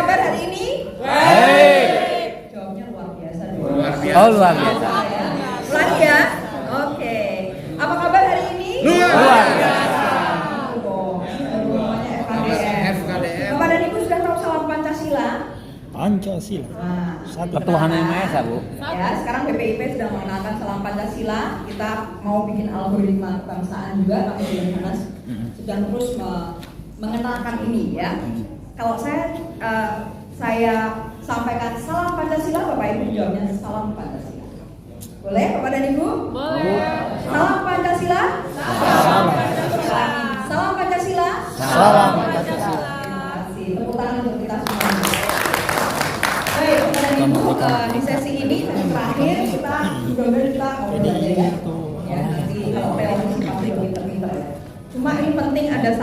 kabar hari ini? Baik. Jawabnya luar biasa. Luar biasa. Oh, luar biasa. Ulangi ya. Oke. Apa kabar hari ini? Luar biasa. Namanya FKDM. FKDM. Bapak dan Ibu sudah tahu salam Pancasila? Pancasila. Nah, Ketuhanan Yang Maha Esa, Bu. ya, sekarang BPIP sedang mengenalkan salam Pancasila. Kita mau bikin algoritma kebangsaan juga. Kami di Hanas sedang terus mengenalkan ini ya. Kalau saya sampaikan salam Pancasila, Bapak Ibu jawabnya salam Pancasila. Boleh Bapak dan Ibu? Boleh. Salam Pancasila. Salam Pancasila. Salam Pancasila. Salam Pancasila. Terima kasih. Tepuk tangan untuk kita semua. Baik, Bapak dan Ibu, di sesi ini terakhir kita mudah-mudahan kita ngobrol aja ya. Ya, nanti kalau teori pasti pinter-pinter ya. Cuma ini penting ada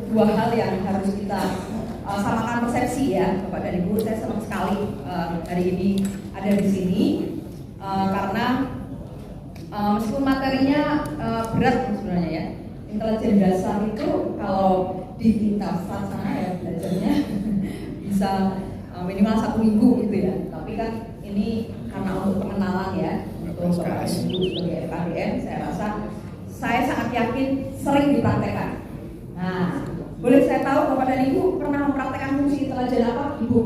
dua hal yang harus kita samakan persepsi ya, Bapak dan Ibu. Saya senang sekali hari ini ada di sini karena meskipun materinya berat sebenarnya ya, intelijen dasar itu kalau di tingkat sana ya belajarnya bisa minimal 1 minggu gitu ya. Tapi kan ini karena untuk pengenalan ya, untuk Bapak dan Ibu sebagai FKDM, saya rasa saya sangat yakin sering dipraktekkan. Nah, boleh saya tahu Bapak dan Ibu pernah mempraktekkan fungsi intelijen apa, Ibu?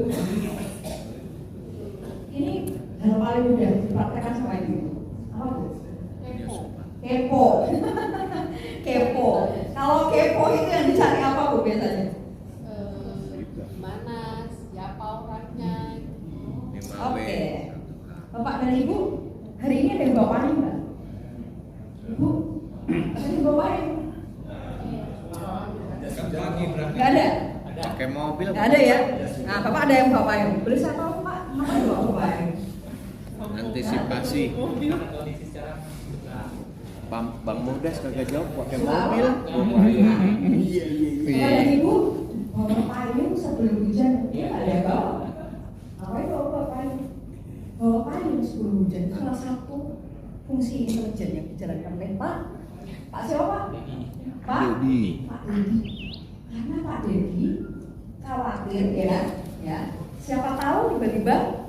Ini hal paling mudah dipraktekkan sama Ibu. Apa Bu? Kepo. Kepo. Kalau kepo itu yang dicari apa Bu biasanya? Mana siapa orangnya? Oke. Bapak dan Ibu, hari ini ada yang bawa payung nggak? Ibu, ada yang bawa payung? Nggak ada? Pakai mobil. Nggak ada ya? Nah, Bapak ada yang bawa payung. Boleh saya tahu Pak, kenapa yang bawa payung? Antisipasi. Bang Mudas kagak jawab pakai mobil. Iya. Bapak dan Ibu, bawa payung sebelum hujan, dia nggak ada yang bawa. Ngapain bawa payung? Bawa payung sebelum hujan itu salah satu fungsi intelijen yang dijalankan oleh Pak siapa Pak? Pak Dedi. Karena Pak Dedi khawatir ya, siapa tahu tiba-tiba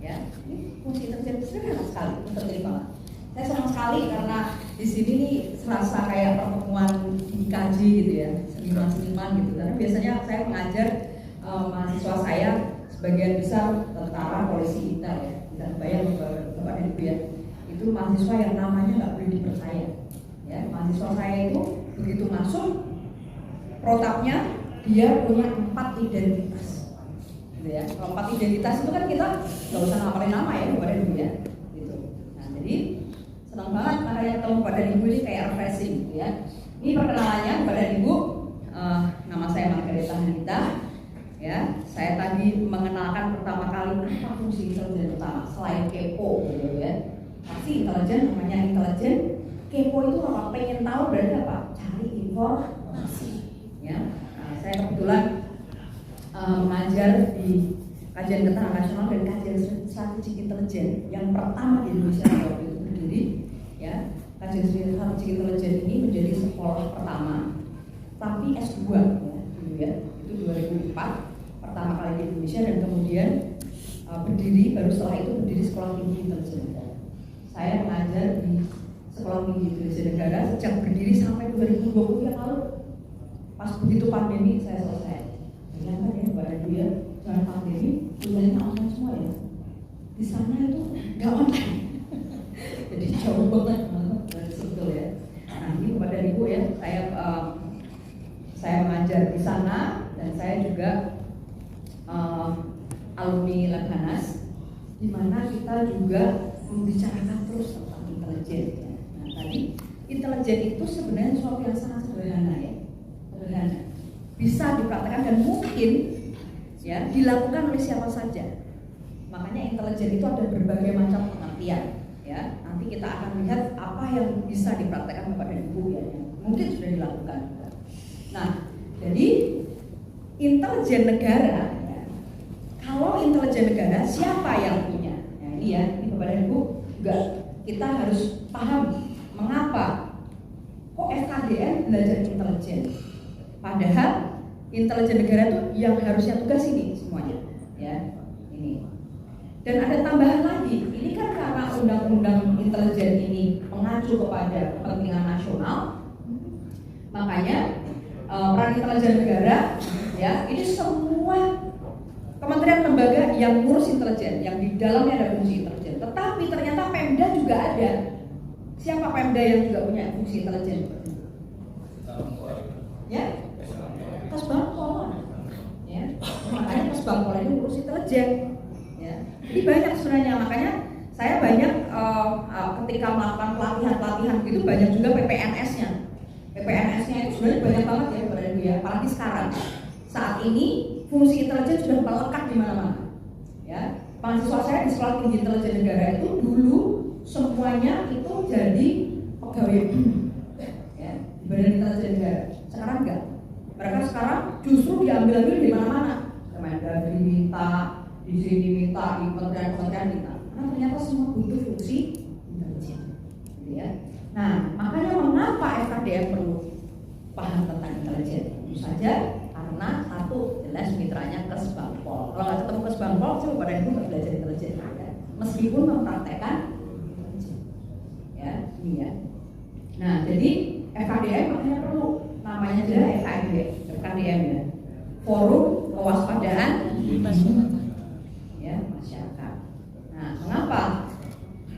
ya, ini fungsi intelijen sederhana sekali untuk terima. Saya senang sekali karena di sini nih serasa kayak pertemuan IKJ gitu ya, seniman-seniman gitu. Karena biasanya saya mengajar mahasiswa saya sebagian besar tentara, polisi, militer ya. Kita bayang Bapak dan Ibu ya. Itu mahasiswa yang namanya nggak boleh dipercaya. Ya, mahasiswa saya itu begitu masuk protapnya dia punya 4 identitas. Gitu ya. Kalau 4 identitas itu kan kita nggak usah ngapalin nama ya Bapak dan Ibu ya. Gitu. Nah, jadi senang banget makanya ketemu Bapak dan Ibu ini kayak refreshing gitu ya. Ini perkenalannya Bapak dan Ibu. Nama saya Margareta Hanita. Ya, saya tadi mengenalkan pertama kali apa fungsi intelijen utama selain kepo gitu ya. Pasti intelijen namanya intelijen. Kepo itu kalau pengen tahu berarti apa? Cari informasi. Ya, nah, saya kebetulan mengajar di kajian keterangan nasional dan kajian strategik intelijen yang pertama di Indonesia waktu itu berdiri. Ya, kajian strategik intelijen ini menjadi sekolah pertama, tapi S2 ya, dulu ya, itu 2004 pertama kali di Indonesia dan kemudian berdiri baru setelah itu berdiri Sekolah Tinggi Intelijen Negara. Saya mengajar di Sekolah Tinggi Intelijen Negara sejak berdiri sampai 2020 yang lalu. Pas begitu pandemi saya selesai. Ternyata ya pada dia jangan pandemi, kuliahnya online semua ya. Di sana itu nggak online. Jadi jauh banget dari situ ya. Nah ini kepada Ibu ya, saya mengajar di sana dan saya juga alumni Lemhanas, di mana kita juga membicarakan terus tentang intelijen. Ya. Nah tadi intelijen itu sebenarnya sesuatu yang sangat sederhana ya, sederhana, bisa dipraktekkan dan mungkin ya dilakukan oleh siapa saja. Makanya intelijen itu ada berbagai macam pengertian. Ya, nanti kita akan lihat apa yang bisa dipraktekkan Bapak dan Ibu ya, yang mungkin sudah dilakukan. Nah, jadi intelijen negara. Kalau intelijen negara siapa yang punya? Nah ini ya, ini Bapak dan Ibu juga kita harus paham mengapa kok FKDM belajar intelijen. Padahal intelijen negara itu yang harusnya tugas ini semuanya, ya ini. Dan ada tambahan lagi, ini kan karena undang-undang intelijen ini mengacu kepada kepentingan nasional, makanya peran intelijen negara, ya ini semua kementerian lembaga yang ngurus intelijen, yang di dalamnya ada fungsi intelijen. Tetapi ternyata Pemda juga ada. Siapa Pemda yang juga punya fungsi intelijen? Ya, Kesbangpol. Ya, makanya Kesbangpol ini ngurus intelijen. Ya, jadi banyak sebenarnya. Makanya saya banyak ketika melakukan pelatihan gitu banyak juga PPNS-nya. PPNS-nya itu sebenarnya banyak banget ya, Bapak Ibu ya. Apalagi sekarang. Saat ini fungsi intelijen sudah melekat di mana-mana. Ya, mahasiswa saya di Sekolah Tinggi Intelijen Negara itu dulu semuanya itu jadi pegawai ya, di Badan Intelijen Negara. Sekarang enggak. Mereka sekarang justru diambil-ambil di mana-mana. Kemendagri minta, di sini minta, di kementerian-kementerian minta. Karena ternyata semua butuh fungsi intelijen. Gitu ya. Nah, makanya mengapa FKDM perlu paham tentang intelijen? Tentu saja karena satu jelas mitranya Kesbangpol. Kalau nggak ketemu Kesbangpol, coba pada itu nggak belajar intelijen ya. Meskipun mempraktekkan intelijen. Ya, ini ya. Nah, jadi FKDM makanya perlu namanya adalah FKDM ya. Forum Kewaspadaan Masyarakat. Ya, masyarakat. Nah, mengapa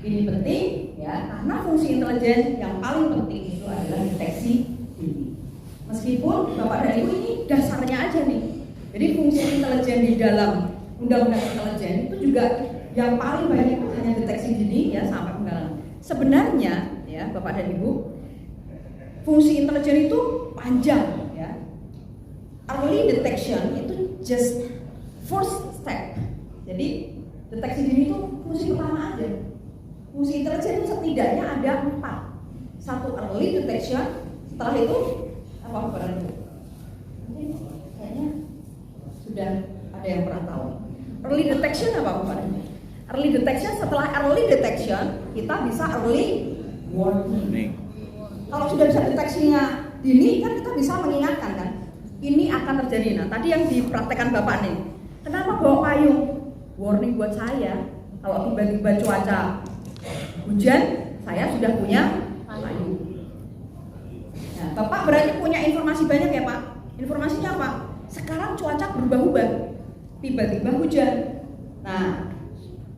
ini penting? Ya, karena fungsi intelijen yang paling penting itu adalah deteksi dini. Meskipun Bapak dan Ibu ini dasarnya aja nih. Jadi fungsi intelijen di dalam undang-undang intelijen itu juga yang paling banyak itu hanya deteksi dini ya sampai penggalangan. Sebenarnya ya Bapak dan Ibu, fungsi intelijen itu panjang ya. Early detection itu just first step. Jadi deteksi dini itu fungsi pertama aja. Fungsi intelijen itu setidaknya ada 4. 1 early detection, setelah itu apa barang itu? Kayaknya sudah ada yang pernah tahu. Early detection apa Bapak? Early detection, setelah early detection kita bisa early warning. Kalau sudah bisa deteksinya dini kan kita bisa mengingatkan kan ini akan terjadi. Nah tadi yang dipraktekkan Bapak nih, kenapa bawa payung? Warning buat saya kalau tiba-tiba cuaca hujan, saya sudah punya payung. Nah, Bapak berarti punya informasi banyak ya Pak. Informasinya apa? Sekarang cuaca berubah-ubah, tiba-tiba hujan. Nah,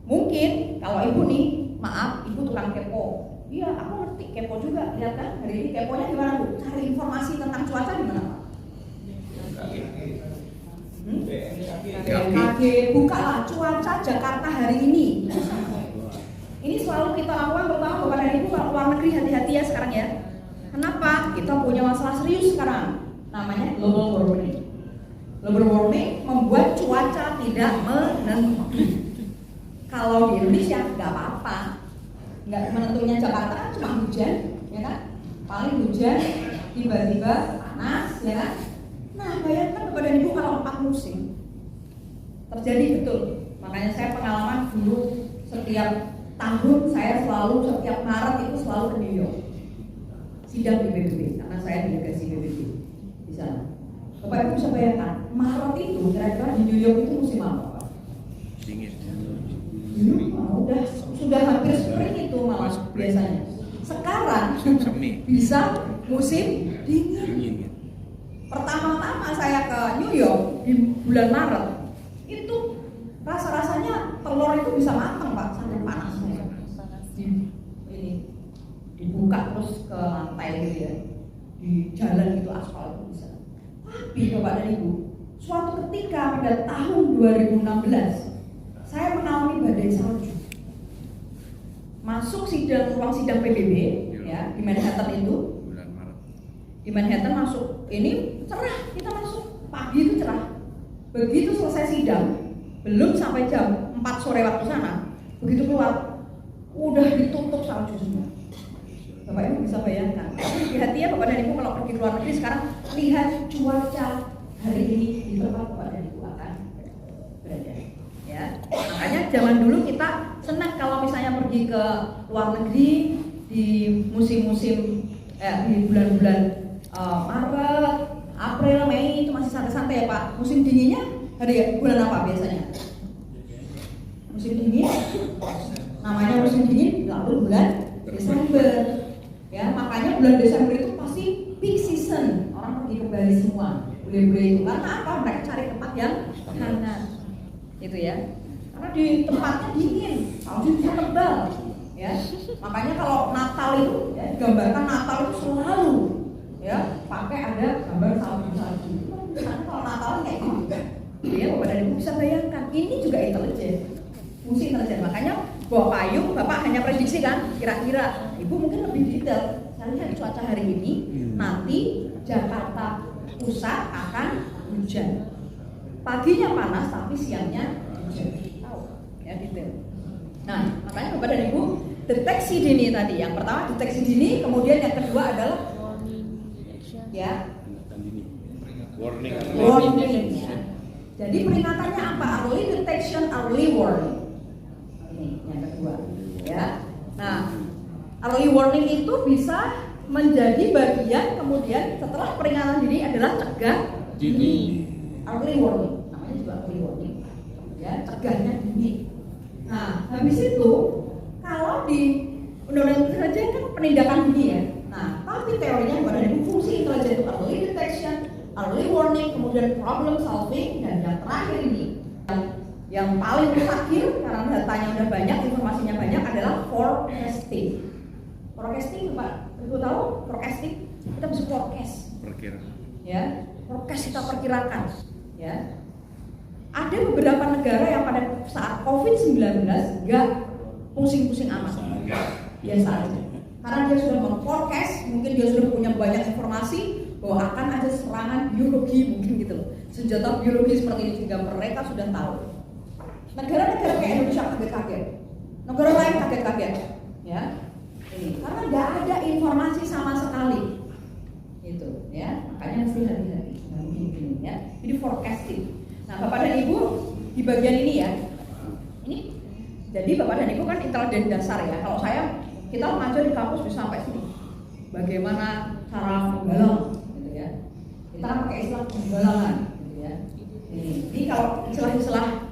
mungkin kalau Ibu nih, maaf, Ibu tukang kepo. Iya, aku ngerti kepo juga. Lihat kan, hari ini keponya gimana Bu? Cari informasi tentang cuaca di mana Pak? BMKG, bukalah cuaca Jakarta hari ini. Ini selalu kita lakukan, pertama Bapak dan Ibu kalau luar negeri hati-hati ya sekarang ya. Kenapa? Kita punya masalah serius sekarang, namanya global warming. Global warming membuat cuaca tidak menentu. Kalau di Indonesia nggak apa-apa, nggak menentunya Jakarta kan cuma hujan, ya kan? Paling hujan, tiba-tiba panas, ya kan? Nah, bayangkan Bapak dan Ibu kalau 4 musim terjadi betul. Makanya saya pengalaman dulu setiap tahun saya selalu setiap Maret itu selalu ke New York sidang di PBB karena saya delegasi PBB di sana. Bapak Ibu bisa bayangkan Maret itu kira-kira di New York itu musim apa? Dingin. Udah sudah hampir spring itu malah biasanya. Sekarang bisa musim dingin. Pertama-tama saya ke New York di bulan Maret itu rasa-rasanya telur itu bisa matang Pak sampai panas. Ini dibuka terus ke lantai gitu ya, di jalan itu aspal itu bisa. Tapi Bapak dan Ibu, suatu ketika pada tahun 2016 saya mengalami badai salju. Masuk ruang sidang PBB ya di Manhattan itu. Di Manhattan masuk ini cerah, kita masuk pagi itu cerah. Begitu selesai sidang, belum sampai jam 4 sore waktu sana, begitu keluar udah ditutup salju semua. Bapak Ibu bisa bayangkan. Hati-hati ya Bapak dan Ibu kalau pergi ke luar negeri sekarang, lihat cuaca hari ini di tempat Bapak dan Ibu akan berada. Ya, makanya zaman dulu kita senang kalau misalnya pergi ke luar negeri di musim-musim di bulan-bulan Maret, April, Mei itu masih santai-santai musim dinginnya hari bulan apa biasanya? Musim dingin, namanya musim dingin lalu bulan Desember. Ya, makanya bulan Desember itu pasti peak season, orang pergi ke Bali semua, bule-bule itu. Karena apa? Mereka cari tempat yang hangat, gitu ya. Karena di tempatnya dingin, saljunya tebal, ya. Makanya kalau Natal itu, ya, gambarkan Natal itu selalu, ya, pakai ada gambar salju-salju. Karena kalau Natal kayak gitu, ya, Bapak dan Ibu bisa bayangkan. Ini juga intelijen, fungsi intelijen. Makanya bawa payung, Bapak hanya prediksi kan, kira-kira. Ibu mungkin lebih detail. Saya lihat cuaca hari ini, nanti Jakarta Pusat akan hujan. Paginya panas, tapi siangnya hujan. Tahu, ya detail. Nah, makanya Bapak dan Ibu deteksi dini tadi. Yang pertama deteksi dini, kemudian yang kedua adalah ya warning. Ya. Jadi peringatannya apa? Early detection, early warning. Ini yang kedua, ya. Nah, early warning itu bisa menjadi bagian kemudian setelah peringatan dini adalah cegah dini. Early warning, namanya juga early warning. Ya, cegahnya dini. Nah, habis itu kalau di undang-undang intelijen kan penindakan dini ya. Nah, tapi teorinya pada fungsi intelijen itu early detection, early warning, kemudian problem solving, dan yang terakhir ini yang paling terakhir karena datanya udah banyak, informasinya banyak adalah forecasting. Forecasting, Pak, Ibu tahu forecasting? Kita bisa forecast. Ya, forecast kita perkirakan. Ya, ada beberapa negara yang pada saat COVID-19 nggak pusing-pusing amat, biasa aja. Karena dia sudah meng-forecast, mungkin dia sudah punya banyak informasi bahwa akan ada serangan biologi mungkin gitu loh, senjata biologi seperti ini, sehingga mereka sudah tahu. Negara-negara kayak Indonesia kaget-kaget, negara lain kaget-kaget, ya. Ini karena nggak ada informasi sama sekali, gitu, ya. Makanya mesti hati-hati, nggak mungkin gini, ya. Jadi forecasting. Nah, Bapak dan Ibu di bagian ini ya, ini. Jadi Bapak dan Ibu kan intelijen dasar ya. Kalau kita mengajar di kampus bisa sampai sini. Bagaimana cara menggalang, gitu ya. Kita pakai istilah penggalangan, gitu ya. Ini kalau istilah-istilah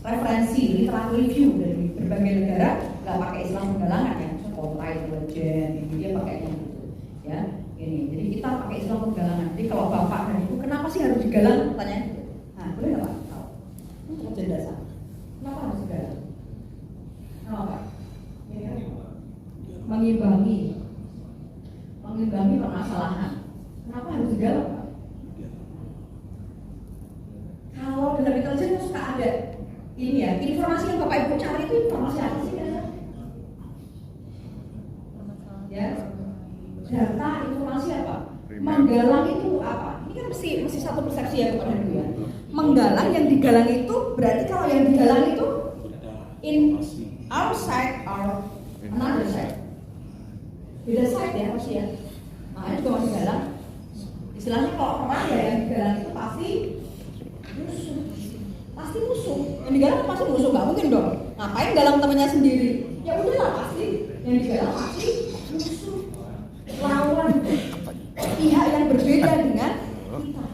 referensi, literary review dari berbagai negara nggak pakai istilah penggalangan ya, spotlight, legend, dia pakainya gitu, ya. Ini, jadi kita pakai istilah penggalangan. Jadi kalau Bapak dan Ibu, kenapa sih harus digalang? Pertanyaan gitu. Nah, boleh nggak Pak? Tahu? Intelijen dasar. Kenapa harus digalang? Kenapa Pak? Ya, mengimbangi permasalahan. Kenapa harus digalang Pak? Kalau dalam intelijen kan suka ada ini ya, informasi yang Bapak Ibu cari itu informasi apa sih kan? Ya, data, informasi apa? Menggalang itu apa? Ini kan mesti satu persepsi ya Bapak Ibu ya. Menggalang, yang digalang itu berarti kalau yang digalang itu in our side or another side. Beda side ya pasti ya. Makanya juga masih galang. Istilahnya kalau perang ya yang digalang itu pasti musuh. Yang digalang pasti musuh, nggak mungkin dong. Ngapain galang temannya sendiri? Ya udahlah, pasti yang digalang pasti musuh, lawan, pihak yang berbeda dengan kita.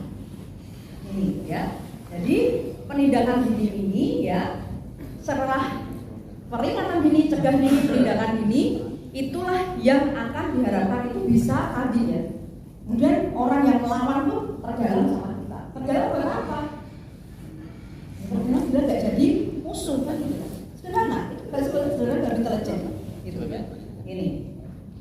Ini ya. Jadi penindakan dini ini ya, setelah peringatan dini, cegah dini, penindakan dini, itulah yang akan diharapkan itu bisa tadi ya. Kemudian orang yang melawan tuh tergalang sama kita. Tergalang berapa? Karena sudah nggak jadi musuh kan gitu. Sederhana, itu kalau sederhana nggak intelijen, gitu kan? Ini.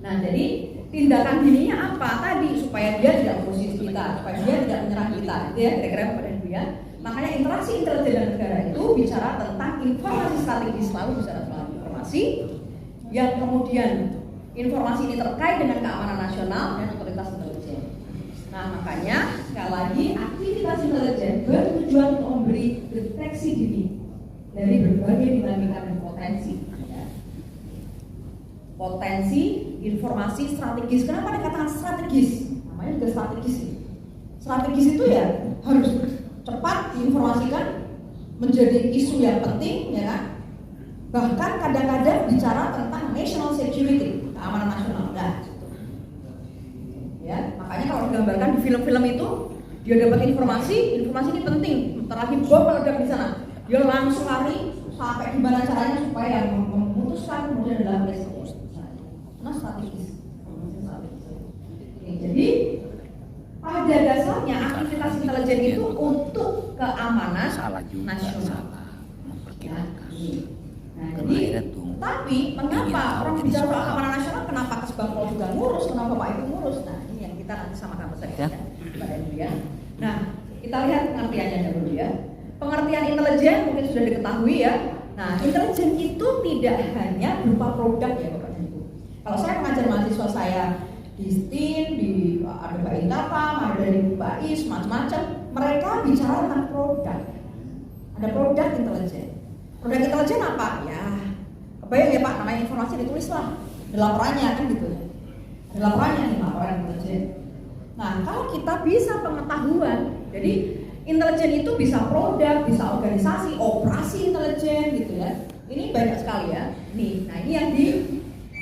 Nah, jadi tindakan dininya apa tadi supaya dia tidak posisi kita, supaya dia tidak menyerang kita, gitu ya kira-kira pada dia. Makanya interaksi intelijen dan negara itu bicara tentang informasi strategis, selalu bicara tentang informasi yang kemudian informasi ini terkait dengan keamanan nasional dan otoritas intelijen. Nah, makanya sekali lagi aktivitas intelijen bertujuan untuk memberi deteksi dini dari berbagai dinamika dan potensi. Ya. Potensi informasi strategis. Kenapa dikatakan strategis? Namanya juga strategis. Strategis itu ya harus cepat diinformasikan, menjadi isu yang penting, ya kan? Bahkan kadang-kadang bicara tentang national security, keamanan nasional. Nah, ya, makanya kalau dalam digambarkan di film-film itu, dia dapat informasi ini penting, terlagi bom meledak di sana, dia langsung lari sampai gimana caranya supaya yang memutuskan kemudian adalah presiden. Nah, strategis. Jadi pada dasarnya aktivitas intelijen itu untuk keamanan nasional. Nah, jadi tapi mengapa orang bicara soal keamanan nasional, kenapa Kesbangpol juga ngurus, kenapa Pak itu ngurus? Nah, ini yang kita nanti sama-sama saja pada dulu ya. Nah, kita lihat pengertiannya dulu ya. Pengertian intelijen mungkin sudah diketahui ya. Nah, intelijen itu tidak hanya berupa produk ya Bapak dan Ibu. Kalau saya mengajar mahasiswa saya di STIN, ada Mbak Intapam, ada dari Bu Bais, macam-macam, mereka bicara tentang produk. Ada produk intelijen. Produk intelijen apa? Ya, kebayang ya Pak, namanya informasi ditulis lah, ada laporannya kan gitu ya. Ada laporannya nih, laporan intelijen. Nah, kalau kita bisa pengetahuan, jadi intelijen itu bisa produk, bisa organisasi, operasi intelijen gitu ya. Ini banyak sekali ya. Nih, nah ini yang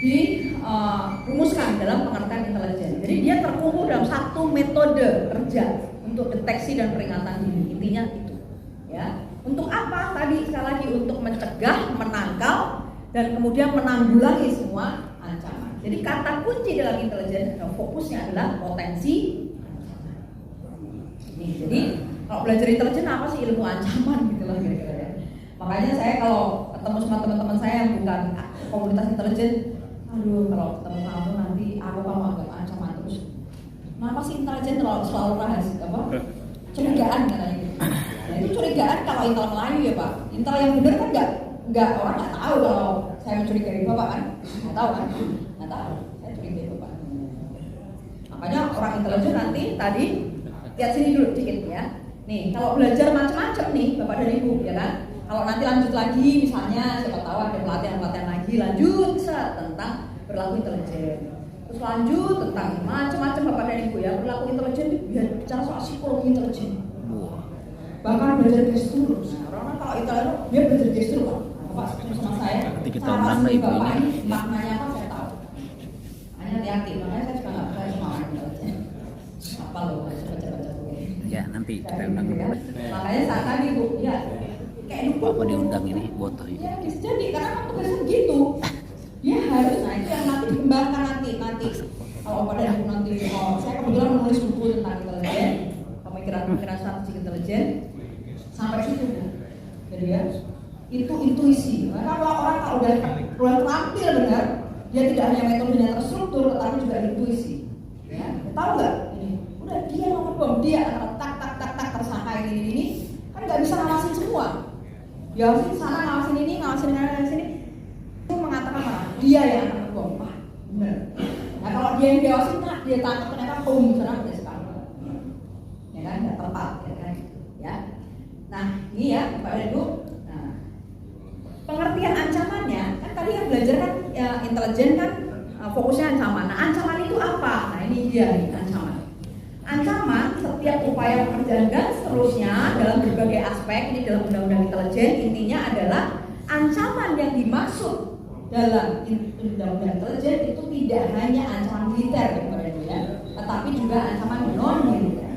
dirumuskan dalam pengertian intelijen. Jadi dia terkumpul dalam satu metode kerja untuk deteksi dan peringatan dini. Intinya itu, ya. Untuk apa? Tadi sekali lagi untuk mencegah, menangkal, dan kemudian menanggulangi semua ancaman. Jadi kata kunci dalam intelijen, fokusnya adalah potensi ancaman. Nih, jadi kalau belajar intelijen apa sih ilmu ancaman gitu lah kira-kira ya. Makanya saya kalau ketemu sama teman-teman saya yang bukan komunitas intelijen, aduh kalau ketemu kamu nanti aku kamu agak ancaman terus. Kenapa sih intelijen selalu rahasia apa? Curigaan katanya gitu. Nah, itu curigaan kalau intel Melayu ya Pak. Intel yang benar kan enggak orang nggak tahu kalau saya mencurigai Bapak kan? Nggak tahu kan? Nggak tahu. Saya curigai Bapak. Makanya orang intelijen nanti tadi lihat sini dulu dikit ya. Nih, kalau belajar macam-macam nih Bapak dan Ibu ya kan? Kalau nanti lanjut lagi misalnya siapa tahu ada pelatihan lagi lanjut tentang perilaku intelijen. Terus lanjut tentang macam-macam Bapak dan Ibu ya, perilaku intelijen bicara soal psikologi intelijen. Bahkan belajar gestur. Nah, orang kalau intelijen dia belajar gestur Pak. Bapak sama saya. Nanti kita undang Ibu ini. Maknanya apa saya tahu. Hanya hati-hati, makanya saya juga nggak percaya sama orang intelijen. Apa loh, saya baca-baca begini. Ya, nanti kita undang dulu. Makanya saat tadi Bu, ya kayak dulu Apa diundang ini botoh ini? ya bisa jadi karena kan tugasnya gitu. Dia harus, nah itu yang nanti dikembangkan nanti kalau pada aku nanti saya kebetulan menulis buku tentang intelijen, pemikiran strategik intelijen sampai situ Bu. Jadi ya itu intuisi. Nah, kalau orang kalau udah terampil benar, dia tidak hanya metodenya terstruktur tetapi juga intuisi. Ya, tahu nggak? Ini udah dia nomor bom dia tak tersangka ini kan nggak bisa ngawasin semua. Ngawasin sana, ngawasin ini, ngawasin sini. Itu mengatakan apa? Dia yang akan ngebom. Wah, benar. Nah kalau dia yang diawasin, dia tangkap ternyata boom, sana udah sekarang. Ya kan, nggak tepat, ya kan? Ya. Nah, ini ya, Bapak dan Ibu. Nah, pengertian ancamannya, kan tadi yang belajar kan ya, intelijen kan fokusnya ancaman. Nah, ancaman itu apa? Nah, ini dia nih ancaman. Ancaman setiap upaya pekerjaan dan seterusnya dalam berbagai aspek ini dalam undang-undang intelijen intinya adalah ancaman yang dimaksud dalam undang-undang intelijen itu tidak hanya ancaman militer ya, tetapi juga ancaman non militer.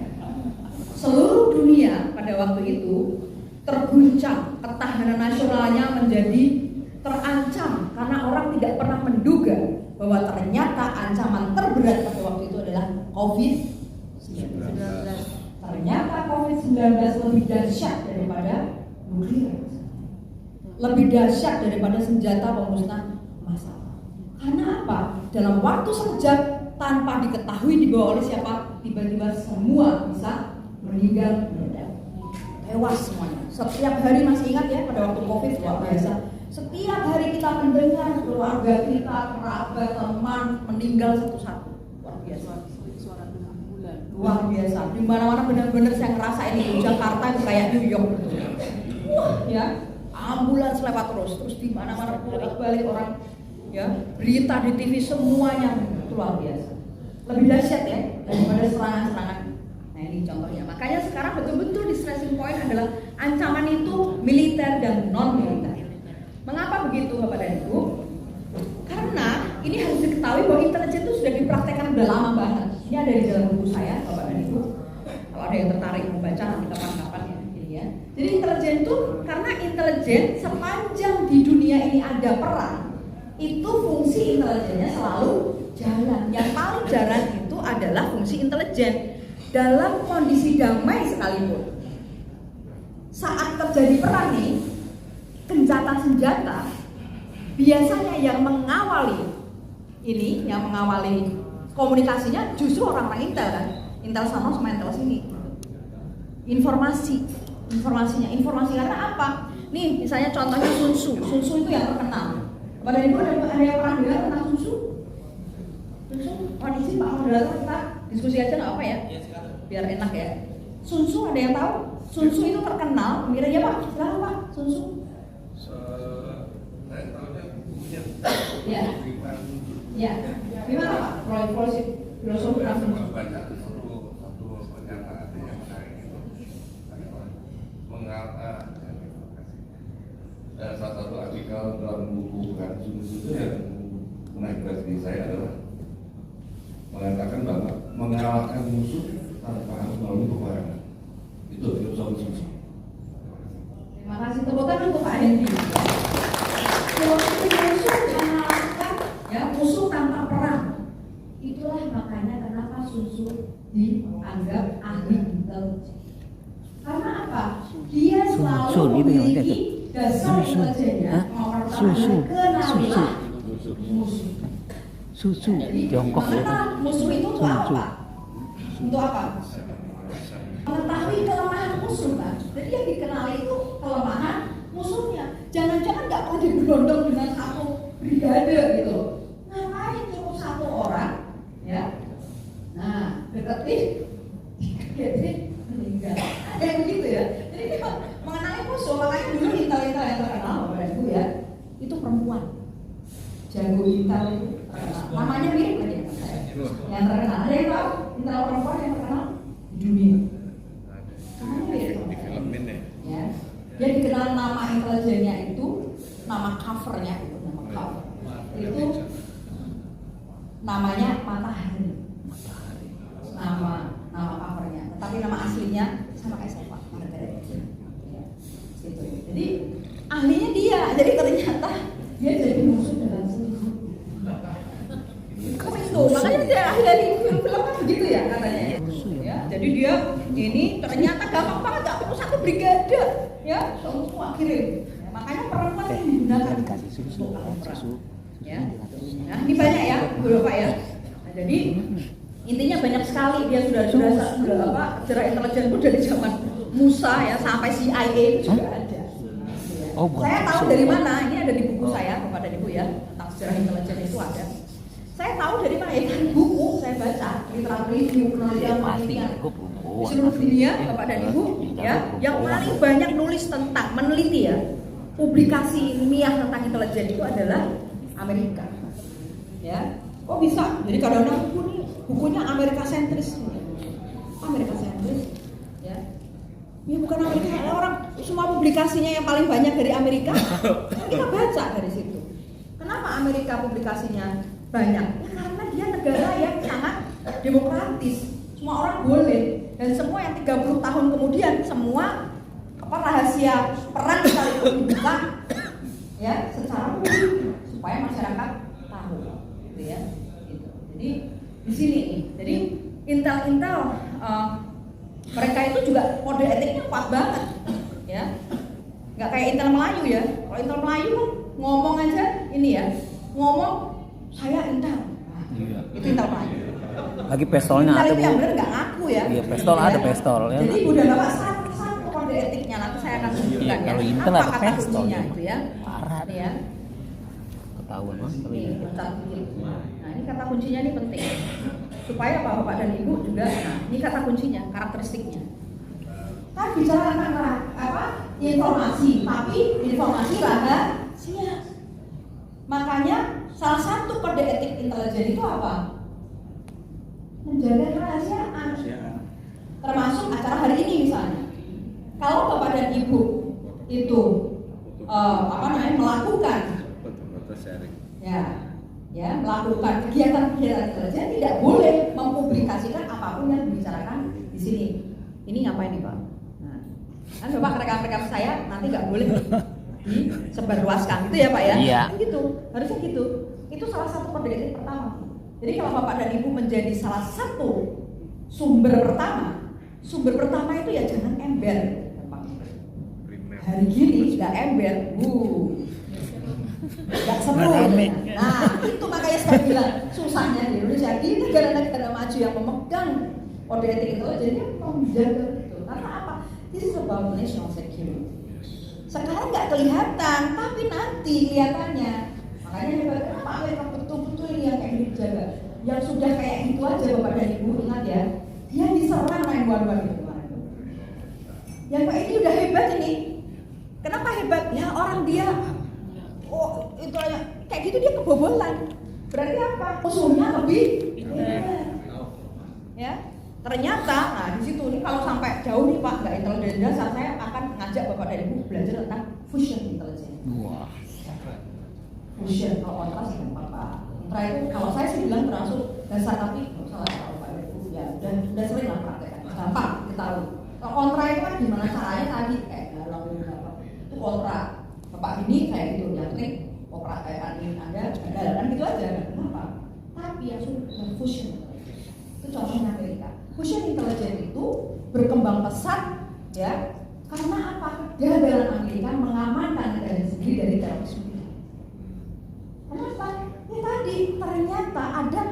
Seluruh dunia pada waktu itu terguncang, ketahanan nasionalnya menjadi terancam karena orang tidak pernah menduga bahwa ternyata ancaman terberat pada waktu itu adalah COVID-19. Ternyata COVID-19 lebih dahsyat daripada nuklir, lebih dahsyat daripada senjata pemusnah massal. Karena apa? Dalam waktu sekejap tanpa diketahui dibawa oleh siapa, tiba-tiba semua bisa meninggal dunia, tewas semuanya. Setiap hari masih ingat ya pada waktu COVID luar biasa. Setiap hari kita mendengar keluarga kita, kerabat, teman meninggal satu-satu. Luar biasa. Luar biasa. Di mana-mana benar-benar saya ngerasa ini Jakarta itu kayak New York. Wah, ya. Ambulans lewat terus di mana-mana bolak-balik orang ya. Berita di TV semuanya itu luar biasa. Lebih dahsyat ya daripada serangan-serangan. Nah, ini contohnya. Makanya sekarang betul-betul di stressing point adalah ancaman itu militer dan non militer. Mengapa begitu Bapak dan Ibu? Karena ini harus diketahui bahwa intelijen itu sudah dipraktekkan udah lama banget. Ini ada di dalam buku saya, Bapak dan Ibu. Kalau ada yang tertarik membaca nanti kapan-kapan ya. Ya. Jadi intelijen itu karena intelijen sepanjang di dunia ini ada perang, itu fungsi intelijennya selalu jalan. Yang paling jarang itu adalah fungsi intelijen dalam kondisi damai sekalipun. Saat terjadi perang nih, gencatan senjata, biasanya yang mengawali komunikasinya justru orang-orang Intel kan. Intel sama Intel sini. Informasi karena apa? Nih misalnya contohnya Sun Tzu itu yang terkenal. Pada ibu ada yang pernah dengar tentang Sun Tzu? Kondisi Pak Moderator kita diskusi aja nggak apa ya? Biar enak ya. Sun Tzu ada yang tahu? Sun Tzu itu terkenal. Mira ya Pak, silakan Pak. Sun Tzu. Saya tahunya bukunya. Ya. Ya. Gimana Pak? Filosofi Baca satu pernyataan yang menarik itu. Salah satu artikel dalam buku bukan Sun Tzu itu yang menarik di saya adalah mengatakan bahwa mengalahkan musuh tanpa harus melalui peperangan. Itu filosofi Sun Tzu. Terima kasih, tepuk tangan untuk Pak Hendy. Filosofi musuh mengalahkan ya musuh tanpa perang. Itulah makanya kenapa Sun Tzu dianggap ahli intelijen. Karena apa? Dia selalu memiliki dasar intelijennya mempertahankan kenabilan musuh. Susu Jadi, Tiongkok ya. mengenal musuh itu untuk apa? Untuk apa? Mengetahui kelemahan musuh kan. Jadi yang dikenali itu kelemahan musuhnya. Jangan-jangan nggak perlu diberondong dengan satu brigade gitu. Ngapain cukup satu orang, ya? Nah, deketin, meninggal. Ada yang begitu ya. Jadi dia mengenali musuh. Makanya dulu intel-intel yang terkenal, Bapak Ibu ya, itu perempuan. Jago intel itu terkenal. Namanya mirip kan ya? Yang terkenal. Ada yang tahu intel perempuan yang terkenal di dunia? Di film ini. Ya. Dia dikenal nama intelijennya itu, nama covernya itu, nama cover. Itu namanya Matahari. Nama covernya. Tapi nama aslinya sama kayak saya Pak. Ya. Gitu. Jadi ahlinya dia. Jadi ternyata dia jadi musuh dalam selingkuh. Itu makanya dia ahli film kan begitu ya katanya. Ya, jadi dia ini ternyata gampang banget gak perlu satu brigade ya semua kirim. Ya, makanya perempuan yang digunakan untuk perang. Ya. Nah, ini banyak ya, Bapak ya. Nah, jadi intinya banyak sekali dia sudah apa sejarah intelijen pun dari zaman Musa ya sampai CIA itu juga ada. Oh, bukan. Saya tahu dari mana? Ini ada di buku saya, Bapak dan Ibu ya, tentang sejarah intelijen itu ada. Saya tahu dari mana? Ya dari buku saya baca, literatur review penelitian di seluruh dunia, Bapak dan Ibu ya, yang paling banyak nulis tentang meneliti ya, publikasi ilmiah tentang intelijen itu adalah Amerika. Ya, kok bisa? Jadi kadang-kadang bukunya Amerika sentris, ya. Ini bukan Amerika, orang semua publikasinya yang paling banyak dari Amerika, kita baca dari situ. Kenapa Amerika publikasinya banyak? Ya, karena dia negara yang sangat demokratis, semua orang boleh, dan semua yang 30 tahun kemudian semua rahasia perang sekalipun dibuka, ya secara publik supaya masyarakat tahu, gitu ya. Gitu. Jadi di sini nih, jadi intel mereka itu juga kode etiknya kuat banget, ya. Nggak kayak Intel Melayu ya. Kalau Intel Melayu kan ngomong aja ini ya, ngomong saya Intel. Nah, Iya. itu Intel Melayu. Lagi pistolnya Intel ada itu yang Bu. benar nggak ngaku ya. Iya, pistol ada pistol ya. Jadi udah dapat satu kode etiknya, nanti saya akan tunjukkan Iya, ya. kalau Intel Apa ada kata pistol kuncinya ya. itu ya. Parah. Ini ya. Ketahuan Mas. Nih, kata kunci. Nah, ini kata kuncinya ini penting. Supaya Bapak dan Ibu juga, nah, ini kata kuncinya, karakteristiknya. Kan bicara tentang apa? Informasi, tapi informasi rahasia. Makanya salah satu kode etik intelijen itu apa? Menjaga kerahasiaan. Termasuk acara hari ini misalnya. Kalau Bapak dan Ibu itu melakukan Foto-foto sharing. ya ya melakukan kegiatan-kegiatan intelijen tidak boleh mempublikasikan apapun yang dibicarakan di sini. Ini ngapain nih Pak? Nah, kan Bapak rekan-rekan saya nanti nggak boleh disebarluaskan gitu ya Pak ya? Iya. Kan gitu, harusnya gitu. Itu salah satu kode etik pertama. Jadi kalau Bapak dan Ibu menjadi salah satu sumber pertama itu ya jangan ember. Hari gini nggak ember, nggak seru. Nah itu makanya saya bilang susahnya di Indonesia, di negara-negara maju yang memegang kode etik itu jadi menjaga itu. Karena apa? This is about national security. Sekarang nggak kelihatan, tapi nanti kelihatannya. Makanya hebat kenapa Amerika betul-betul ini yang kayak gini dijaga. Yang sudah kayak gitu aja Bapak dan Ibu ingat ya, dia diserang 911 itu kemarin. Yang kayak ini udah hebat ini. Kenapa hebat? Ya orang dia, oh itu kayak gitu dia kebobolan. Berarti apa? Musuhnya lebih hebat. Ya, ternyata, nah di situ nih kalau sampai jauh nih Pak nggak intelijen dasar, saya akan ngajak Bapak dan Ibu belajar tentang fusion intelligence. Wah. Fusion kalau kontra sih gampang Pak. Kontra itu kalau saya sih bilang termasuk dasar tapi nggak usah lah kalau Bapak dan Ibu ya udah sering lah praktekkan. Gampang ketahui. Kalau kontra itu kan gimana caranya tadi itu kontra Bapak ini kayak gitu, yang penting operasi ini Anda kan gitu aja kenapa? Tapi yang sudah fusion itu contohnya Amerika. Fusion intelligence itu berkembang pesat ya karena apa? Kegagalan Amerika mengamankan negara sendiri dari terorisme. Kenapa? Ya tadi ternyata ada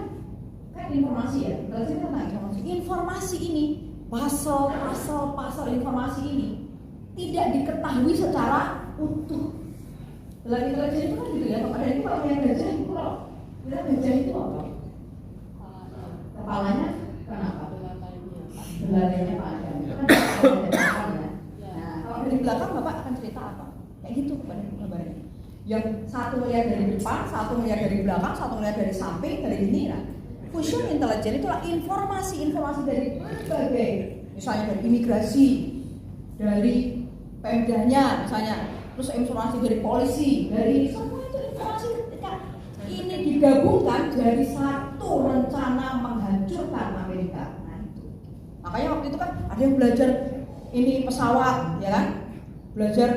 kan informasi ya, intelijen tentang informasi ini, pasal informasi ini tidak diketahui secara utuh. Dalam intelijen itu kan gitu ya, Bapak dan Ibu kalau yang gajah itu kalau bilang gajah itu apa? Kepalanya kenapa? Belalainya panjang. Kan ya. Nah, kalau dari belakang Bapak akan cerita apa? Kayak gitu kepada gambarnya. Yang satu melihat dari depan, satu melihat dari belakang, satu melihat dari samping, dari ini. Nah, fusion intelligence itulah informasi dari berbagai, misalnya dari imigrasi, dari Pemdanya misalnya, terus informasi dari polisi, dari semua itu informasi ketika ini digabungkan dari satu rencana menghancurkan Amerika. Nah itu. Makanya waktu itu kan ada yang belajar ini pesawat, ya kan? Belajar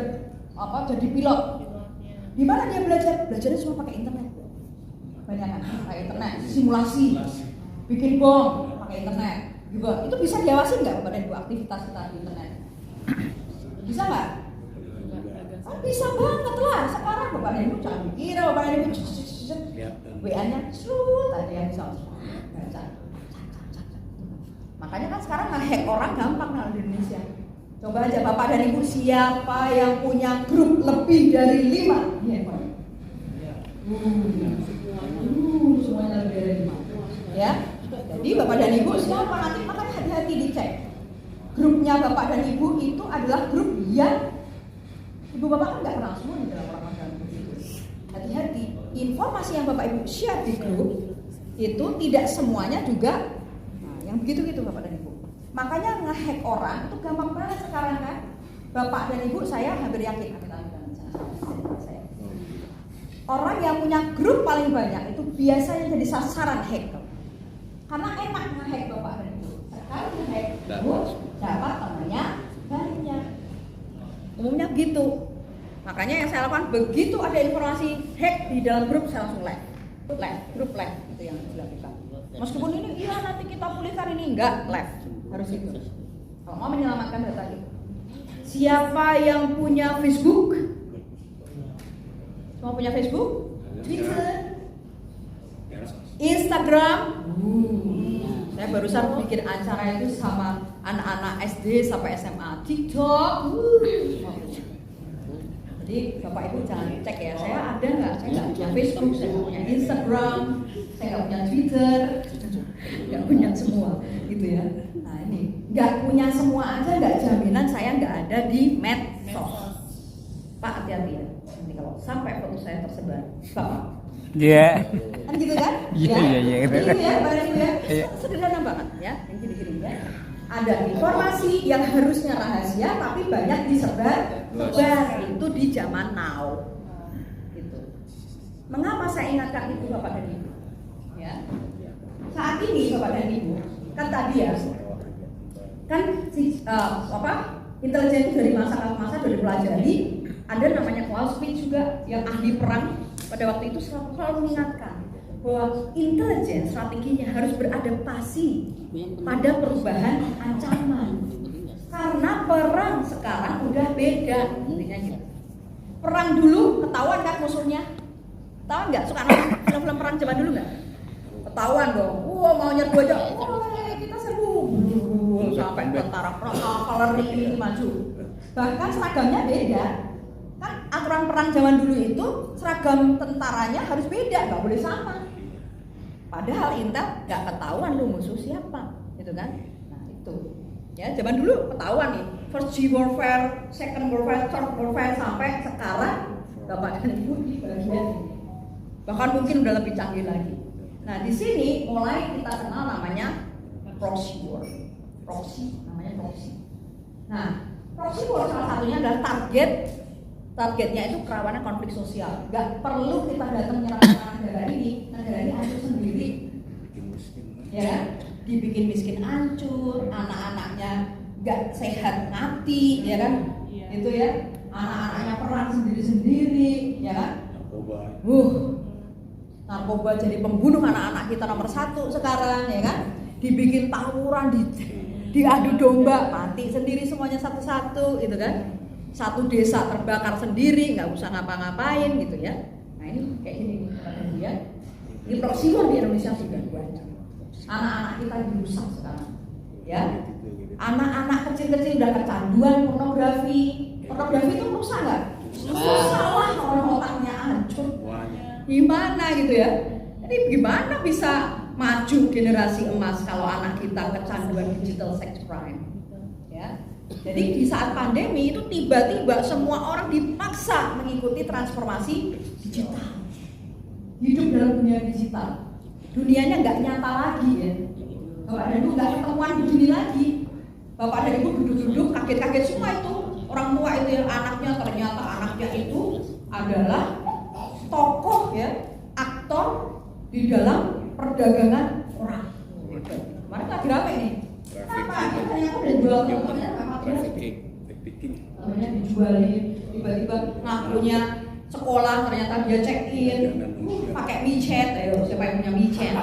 apa jadi pilot. Di mana dia belajar? Belajarnya cuma pakai internet. Banyak kan pakai internet, simulasi, bikin bom pakai internet. Juga itu bisa diawasi nggak pada aktivitas kita di internet? Bisa nggak? Oh, bisa banget lah. Sekarang Bapak dan Ibu jangan kira Bapak dan Ibu WA-nya serut aja yang bisa baca. Makanya kan sekarang nge-hack orang gampang kalau di Indonesia. Coba aja Bapak dan Ibu siapa yang punya grup lebih dari 5 di handphone? Semuanya lebih dari 5. Ya. Jadi Bapak dan Ibu siapa nanti makanya hati-hati dicek. Grupnya Bapak dan Ibu itu adalah grup yang Ibu Bapak kan nggak kenal semua di dalam orang-orang grup itu. Hati-hati, informasi yang Bapak Ibu share di grup itu tidak semuanya juga yang begitu-gitu Bapak dan Ibu. Makanya nge-hack orang itu gampang banget sekarang kan. Bapak dan Ibu saya hampir yakin saya. Orang yang punya grup paling banyak itu biasanya jadi sasaran hacker. Karena enak nge-hack Bapak dan Ibu. Sekarang nge-hack dapat temannya banyak. Umumnya gitu. Makanya yang saya lakukan begitu ada informasi hack di dalam grup saya langsung grup live itu yang dilakukan. Meskipun ini iya nanti kita pulihkan ini enggak live harus itu. Kalau mau menyelamatkan data itu. Siapa yang punya Facebook? Mau punya Facebook? Twitter? Instagram? Saya barusan bikin acara itu sama anak-anak SD sampai SMA. TikTok. Jadi Bapak Ibu jangan cek ya. Saya ada nggak? Saya nggak punya Facebook, saya nggak punya Instagram, saya nggak punya Twitter, nggak punya semua, gitu ya. Nah ini nggak punya semua aja nggak jaminan saya nggak ada di medsos. Pak hati-hati ya. Nanti kalau sampai foto saya tersebar, Bapak. Iya. Kan gitu kan? Iya gitu. Gitu ya, Pak Ibu ya. Sederhana banget ya, yang gini-gini ya. Ada informasi yang harusnya rahasia tapi banyak disebar itu di zaman now. Gitu. Mengapa saya ingatkan itu Bapak dan Ibu? Ya. Saat ini Bapak dan Ibu, kan tadi ya, kan intelijen itu dari masa ke masa sudah dipelajari. Ada namanya Clausewitz juga yang ahli perang pada waktu itu selalu mengingatkan bahwa intelijen strateginya harus beradaptasi pada perubahan ancaman. Karena perang sekarang udah beda, intinya gitu. Perang dulu ketahuan kan musuhnya, tahu nggak? Suka nonton film-film perang zaman dulu nggak? Ketahuan dong. Mau nyerbu aja. Kita serbu. Sampai tentara kavaleri maju. Bahkan seragamnya beda. Kan aturan perang zaman dulu itu seragam tentaranya harus beda, nggak boleh sama. Padahal Intel nggak ketahuan lu musuh siapa, gitu kan? Nah itu, ya zaman dulu ketahuan nih. First G warfare, second warfare, third warfare sampai sekarang Bapak dan Ibu di bagian ini. Bahkan mungkin udah lebih canggih lagi. Nah di sini mulai kita kenal namanya proxy war. Namanya proxy. Nah proxy war salah satunya adalah targetnya itu kerawanan konflik sosial. Gak perlu kita datang menyerang negara ini hancur sendiri. Ya, dibikin miskin hancur, anak-anaknya gak sehat mati, ya kan? Itu ya, anak-anaknya perang sendiri-sendiri, ya kan? Narkoba jadi pembunuh anak-anak kita nomor 1 sekarang, ya kan? Dibikin tawuran, diadu domba, mati sendiri semuanya satu-satu, gitu kan? Satu desa terbakar sendiri, nggak usah ngapa-ngapain gitu ya. Nah ini kayak gini ya. Ini proxy war di Indonesia sudah banyak. Anak-anak kita dirusak sekarang, ya. Anak-anak kecil-kecil udah kecanduan pornografi. Pornografi itu rusak nggak? Salah, orang otaknya hancur. Gimana gitu ya? Jadi gimana bisa maju generasi emas kalau anak kita kecanduan digital sex crime? Ya. Jadi di saat pandemi itu tiba-tiba semua orang dipaksa mengikuti transformasi digital. Hidup dalam dunia digital. Dunianya nggak nyata lagi ya. Bapak dan Ibu nggak ketemuan di dunia lagi. Bapak dan Ibu duduk-duduk kaget-kaget semua itu. Orang tua itu yang anaknya ternyata anaknya itu adalah tokoh ya, aktor di dalam perdagangan orang. Kemarin lagi rame nih. Kenapa? Ternyata udah jual motornya namanya dijualin, tiba-tiba ngakunya sekolah ternyata dia check in pakai WeChat. Ayo siapa yang punya WeChat?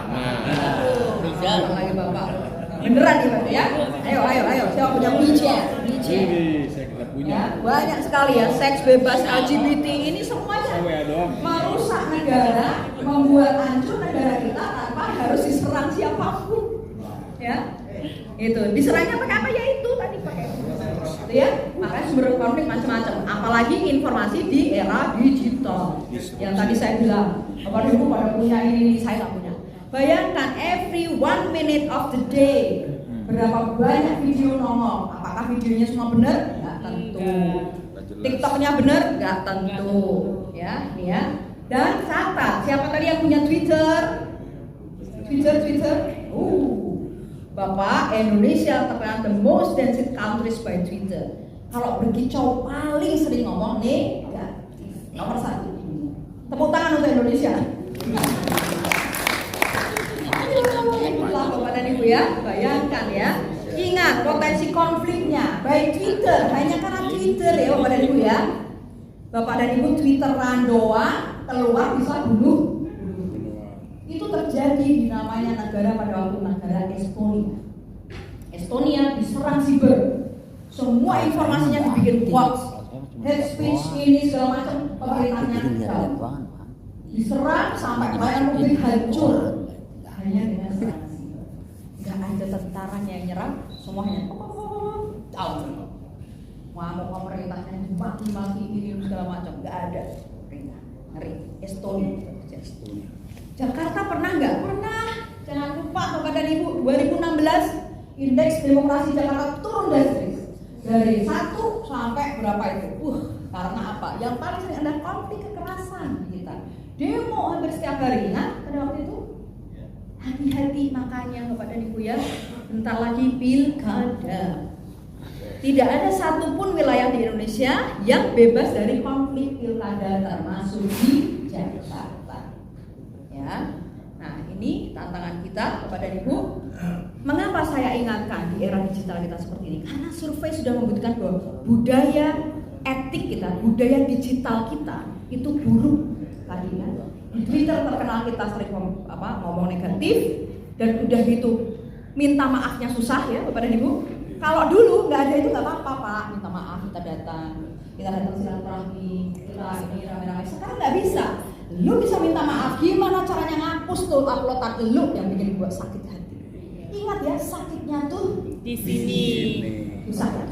Bisa lagi Bapak. Beneran nih Pak ya? Ayo siapa punya WeChat? Ya, banyak sekali ya seks bebas LGBT ini semuanya merusak negara, membuat hancur negara kita tanpa harus diserang siapapun. Ya. Itu diserangnya pakai apa ya itu tadi pakai itu ya, makanya sumber konflik macam-macam, apalagi informasi di era digital yang tadi saya bilang. Bapak Ibu pada punya ini saya nggak punya. Bayangkan every 1 minute of the day berapa banyak video nongol. Apakah videonya semua benar? Nggak tentu. TikToknya benar? Nggak tentu. Ya, ini ya. Dan catat siapa tadi yang punya Twitter? Bapak, Indonesia terkenal the most dancing countries by Twitter. Kalau berkicau paling sering ngomong negatif. Nomor 1. Tepuk tangan untuk Indonesia. Itulah Bapak dan Ibu ya, bayangkan ya. Ingat potensi konfliknya by Twitter, hanya karena Twitter ya Bapak dan Ibu ya. Bapak dan Ibu Twitteran doang keluar bisa bunuh. Itu terjadi di namanya negara pada waktu negara Estonia. Estonia diserang siber, semua informasinya dibikin hoax, hate speech ini segala macam, pemerintahnya down. Diserang sampai pelayanan publik hancur. Hanya dengan serangan siber. Gak ada tentaranya yang nyerang, semuanya down. Mau pemerintahnya dimaki-maki ini segala macam, gak ada. Ngeri. Estonia. Jakarta pernah nggak? Pernah. Jangan lupa Bapak dan Ibu, 2016 indeks demokrasi Jakarta turun drastis dari 1 sampai berapa itu? Karena apa? Yang paling sering ada konflik kekerasan kita. Demo hampir setiap hari. Ingat pada waktu itu? Hati-hati makanya Bapak dan Ibu ya. Bentar lagi pilkada. Tidak ada satupun wilayah di Indonesia yang bebas dari konflik pilkada termasuk di Jakarta. ini tantangan kita kepada Ibu. Mengapa saya ingatkan di era digital kita seperti ini? Karena survei sudah membuktikan bahwa budaya etik kita, budaya digital kita itu buruk tadi kan. Di Twitter terkenal kita sering ngomong negatif dan udah gitu minta maafnya susah ya Bapak dan Ibu. Kalau dulu nggak ada itu nggak apa-apa Pak, minta maaf kita datang silaturahmi, kita ini rame-rame. Sekarang nggak bisa. Lu bisa minta maaf, gimana caranya ngapus tuh uploadan lu yang bikin gua sakit hati. Ingat ya, sakitnya tuh Di sini. susah kan?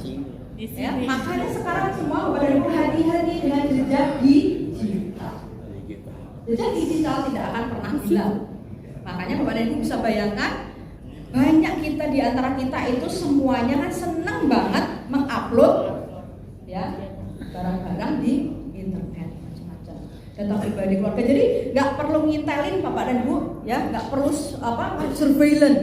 Di sini. Ya, makanya sekarang semua Bapak dan Ibu hati-hati dengan jejak digital. Jejak digital tidak akan pernah hilang. Makanya Bapak dan Ibu bisa bayangkan banyak kita di antara kita itu semuanya kan senang banget mengupload ya barang-barang di internet macam-macam, data pribadi keluarga. Jadi nggak perlu ngintelin Bapak dan Ibu ya, nggak perlu surveillance.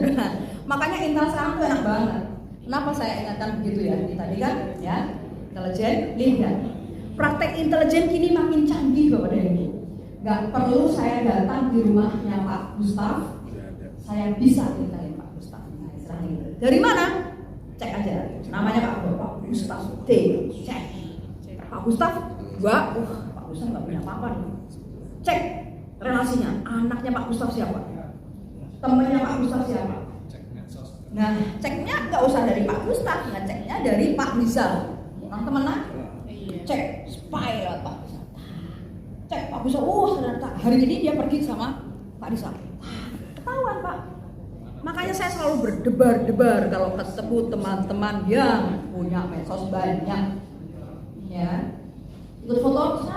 Makanya Intel sekarang tuh enak banget. Kenapa saya ingatkan begitu ya? Tadi kan ya intelijen, lihat praktek intelijen kini makin canggih Bapak dan Ibu. Nggak perlu saya datang di rumahnya Pak Gustaf, saya bisa intelin Pak Gustaf. Nah, istilahnya gitu. Dari mana? Cek aja. Namanya Pak Gustaf T. Cek. Pak Gustaf, Pak Gustaf nggak punya apa-apa nih. Cek relasinya. Anaknya Pak Gustaf siapa? Temennya Pak Gustaf siapa? Nah, ceknya nggak usah dari Pak Gustaf, nah ceknya dari Pak Rizal. Orang temenan? Cek spy lah Pak Rizal. Cek Pak Rizal, ternyata hari ini dia pergi sama Pak Rizal. Ketahuan Pak. Makanya saya selalu berdebar-debar kalau ketemu teman-teman yang punya medsos banyak, ya. Ikut foto,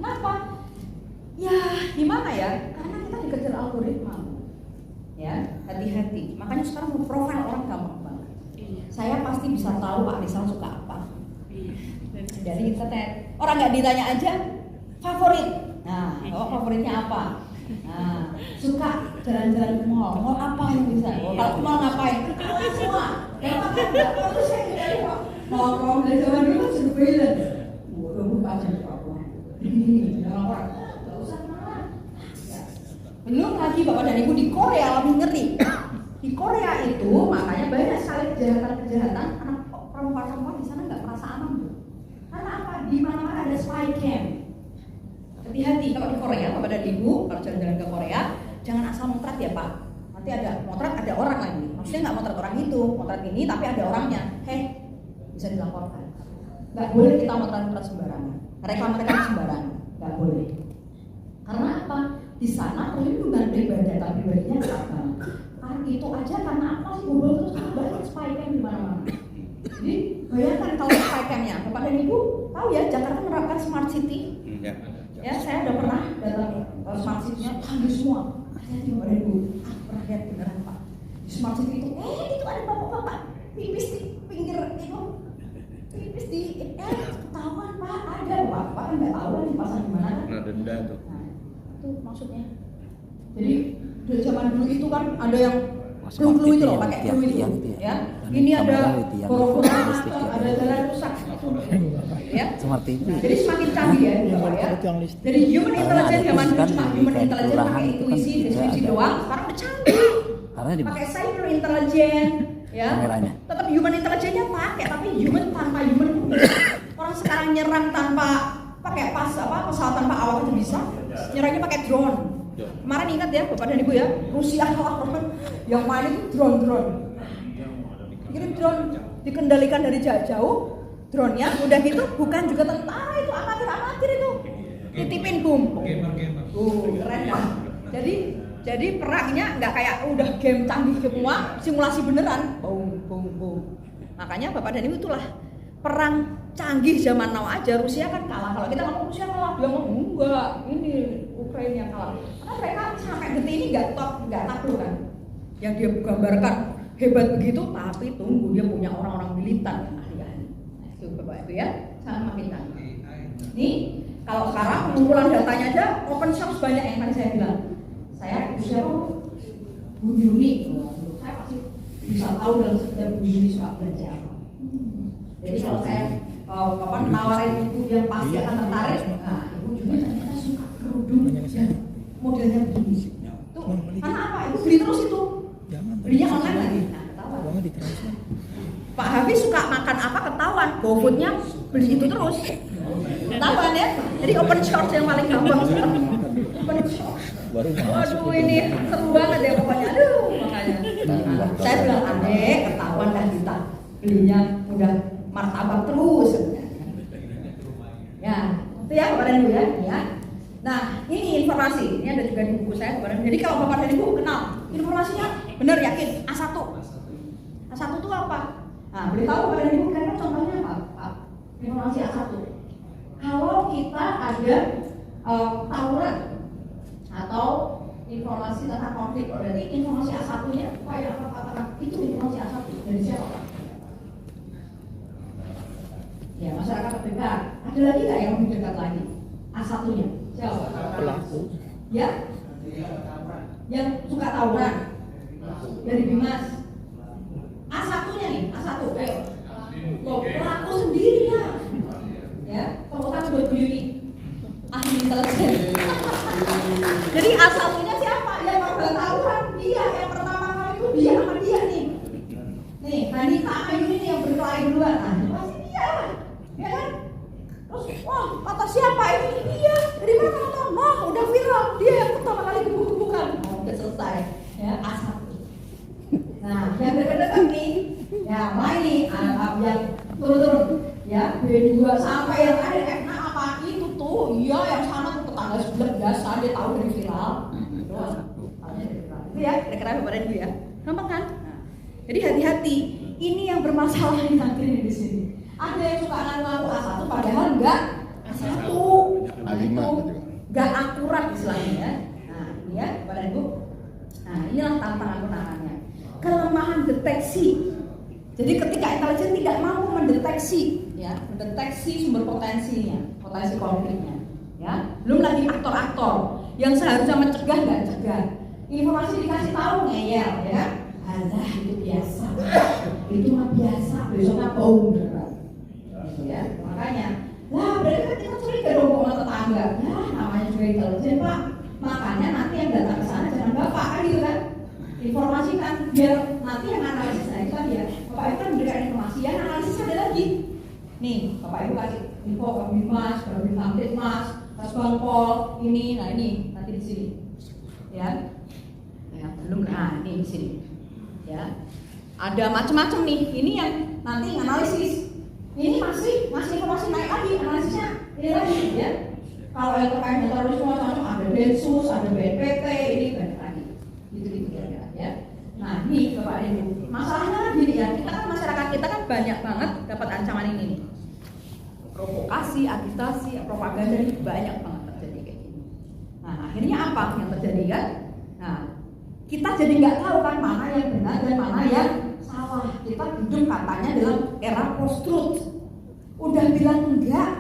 kenapa? Ya, gimana ya? Karena kita dikejar algoritma. Ya, hati-hati. Makanya sekarang mau profil orang gampang banget. Saya pasti bisa tahu Pak Rizal suka apa. Dari internet. Orang nggak ditanya aja favorit. Nah, favoritnya apa? Nah, suka jalan-jalan ke mall. Mall apa yang bisa? Kalau ke mall ngapain? Keluar semua. Yang makan nggak? Terus saya tidak tahu. Mall dari zaman dulu surveillance. Buka aja di Papua. Ini jangan orang. Nggak usah marah. Belum lagi Bapak dan Ibu di Korea lebih ngeri. Di Korea itu makanya banyak sekali kejahatan anak perempuan di sana nggak merasa aman tuh. Karena apa? Di mana-mana ada spy cam. Hati-hati kalau di Korea Bapak dan Ibu kalau jalan-jalan ke Korea jangan asal motret ya Pak. Nanti ada motret ada orang lagi. Maksudnya nggak motret orang itu, motret ini tapi ada orangnya. Bisa dilaporkan. Nggak boleh kita motret sembarangan. Rekam sembarangan. Nggak boleh. Karena apa? Di sana perlindungan data pribadinya apa? Itu aja karena apa sih Google terus banyak spy cam di mana-mana. Jadi bayangkan kalau spy camnya, Bapak dan Ibu tahu ya Jakarta menerapkan smart city. Ya saya udah pernah datang smart city-nya canggih semua. Hati-hati Bapak dan Ibu, pernah lihat beneran Pak. Di smart city itu, itu ada bapak-bapak pipis di pinggir itu, pipis di, ketahuan Pak ada bapak kan nggak tahu kan dipasang di mana kan? Nah denda tuh. Itu maksudnya. Jadi dari zaman dulu itu kan ada yang flu itu loh, pakai flu itu ya. Ini ada corona, ada jalan rusak itu. Ya. Jadi semakin canggih ya, Bapak ya. Dari human intelligence zaman dulu cuma human intelligence pakai intuisi, deskripsi doang, sekarang udah canggih. Pakai cyber intelligence ya. Tetap human intelligence-nya pakai, tapi human tanpa human. Orang sekarang nyerang tanpa pakai pesawat tanpa awak itu bisa. Nyerangnya pakai drone. Kemarin ingat ya Bapak dan Ibu ya, Rusia yang main itu drone. Kirim drone dikendalikan dari jauh, drone-nya udah gitu bukan juga tentara itu amatir itu. Titipin boom. Keren kan? Jadi perangnya nggak kayak udah game canggih semua, simulasi beneran. Boom. Makanya Bapak dan Ibu itulah perang canggih zaman now aja Rusia kan kalah. Kalau kita ngomong Rusia kalah, dia ngomong enggak, ini Ukraina yang kalah. Karena mereka sampai detik ini nggak takluk kan. Yang dia gambarkan hebat begitu, tapi tunggu dia punya orang-orang militan yang ahli-ahli. Nah, itu Bapak Ibu ya, sangat makin canggih. Nih, kalau sekarang pengumpulan datanya aja open source banyak yang tadi saya bilang. Saya siapa? Bu Yuni, saya pasti bisa tahu dalam setiap Bu Yuni suka belajar apa. Jadi kalau saya nawarin ibu yang pasti akan tertarik, nah ibu juga ternyata suka kerudung modelnya begini. Tuh, karena apa? Itu beli terus itu. Belinya online lagi. Nah, ketahuan. Pak Hafiz suka makan apa ketahuan. GoFood-nya beli itu terus. Ketahuan ya. Jadi open source yang paling gampang sekarang. Open source. Waduh ini seru banget ya pokoknya. Aduh makanya. Nah, saya bilang adek ketahuan kan kita belinya udah martabak terus. Ya, itu ya Bapak dan Ibu ya. Nah, ini informasi. Ini ada juga di buku saya kemarin. Jadi kalau Bapak dan Ibu kenal informasinya benar yakin A1. A1 itu apa? Nah, boleh tahu Bapak dan Ibu kira-kira contohnya apa? Informasi A1. Kalau kita ada tawuran atau informasi tentang konflik, berarti informasi A1-nya kayak apa? Itu informasi A1 dari siapa? Ya, masyarakat terdekat. Ada lagi nggak yang lebih dekat lagi? A1-nya siapa? Pelaku. Ya? Yang suka tawuran dari Bimas. A1-nya nih, A1, ayo. Loh, pelaku sendiri ya. Ya, kalau buat beauty ahli intelijen. Jadi A1-nya siapa? Yang korban tawuran dia, yang pertama kali itu dia sama dia nih. Nih, Hanita Ayu ini yang berkelahi duluan. Nah, pasti dia lah. Ya kan? Terus, wah, kata siapa ini? Dia. Dari mana kamu tahu? Wah, udah viral. Dia yang pertama kali gebuk-gebukan. Oh, udah selesai. Ya, A1. Nah, yang dekat-dekat nih, ya main nih, yang turun-turun. Ya, B2 sampai yang ada F6 apa itu tuh? Iya, yang sana tuh tetangga sebelah biasa, dia tahu dari viral. Itu ya, kira-kira Bapak dan Ibu ya. Gampang kan? Nah, jadi hati-hati. Ini yang bermasalah nanti di sini. Ada yang suka ngaku A1 padahal enggak A1. Nah, itu enggak akurat istilahnya ya. Nah, ini ya Bapak dan Ibu. Nah, inilah tantangan penanganannya. Kelemahan deteksi. Jadi ketika intelijen tidak mampu mendeteksi sumber potensinya, potensi konfliknya, ya. Belum lagi aktor-aktor yang seharusnya mencegah nggak cegah. Informasi dikasih tahu ngeyel, ya. Alah itu biasa, itu mah biasa, besoknya bau beneran. Ya, makanya, lah berarti kan kita curiga dong sama tetangga. Ya, namanya juga intelijen Pak. Makanya nanti yang datang ke sana jangan Bapak, kan gitu kan? Informasi kan biar nanti yang analisis itu kan ya Bapak Ibu kan memberikan informasi yang analisis ada lagi nih Bapak Ibu kasih info ke Bimas, ke Bintang-Mas, ke Bangpol ini, nah ini nanti di sini ya belum ini di sini ya ada macam-macam nih ini yang nanti analisis ini masih informasi naik lagi analisisnya ini lagi ya kalau yang terkait dengan terorisme macam-macam ada Densus, ada BNPT ini banyak lagi gitu ya. Nah ini Bapak Ibu, masalahnya gini ya, kita kan masyarakat kita kan banyak banget dapat ancaman ini nih. Provokasi, agitasi, propaganda ini banyak banget terjadi kayak gini. Nah akhirnya apa yang terjadi kan? Nah kita jadi nggak tahu kan mana yang benar dan mana yang salah. Kita hidup katanya dalam era post-truth. Udah bilang enggak,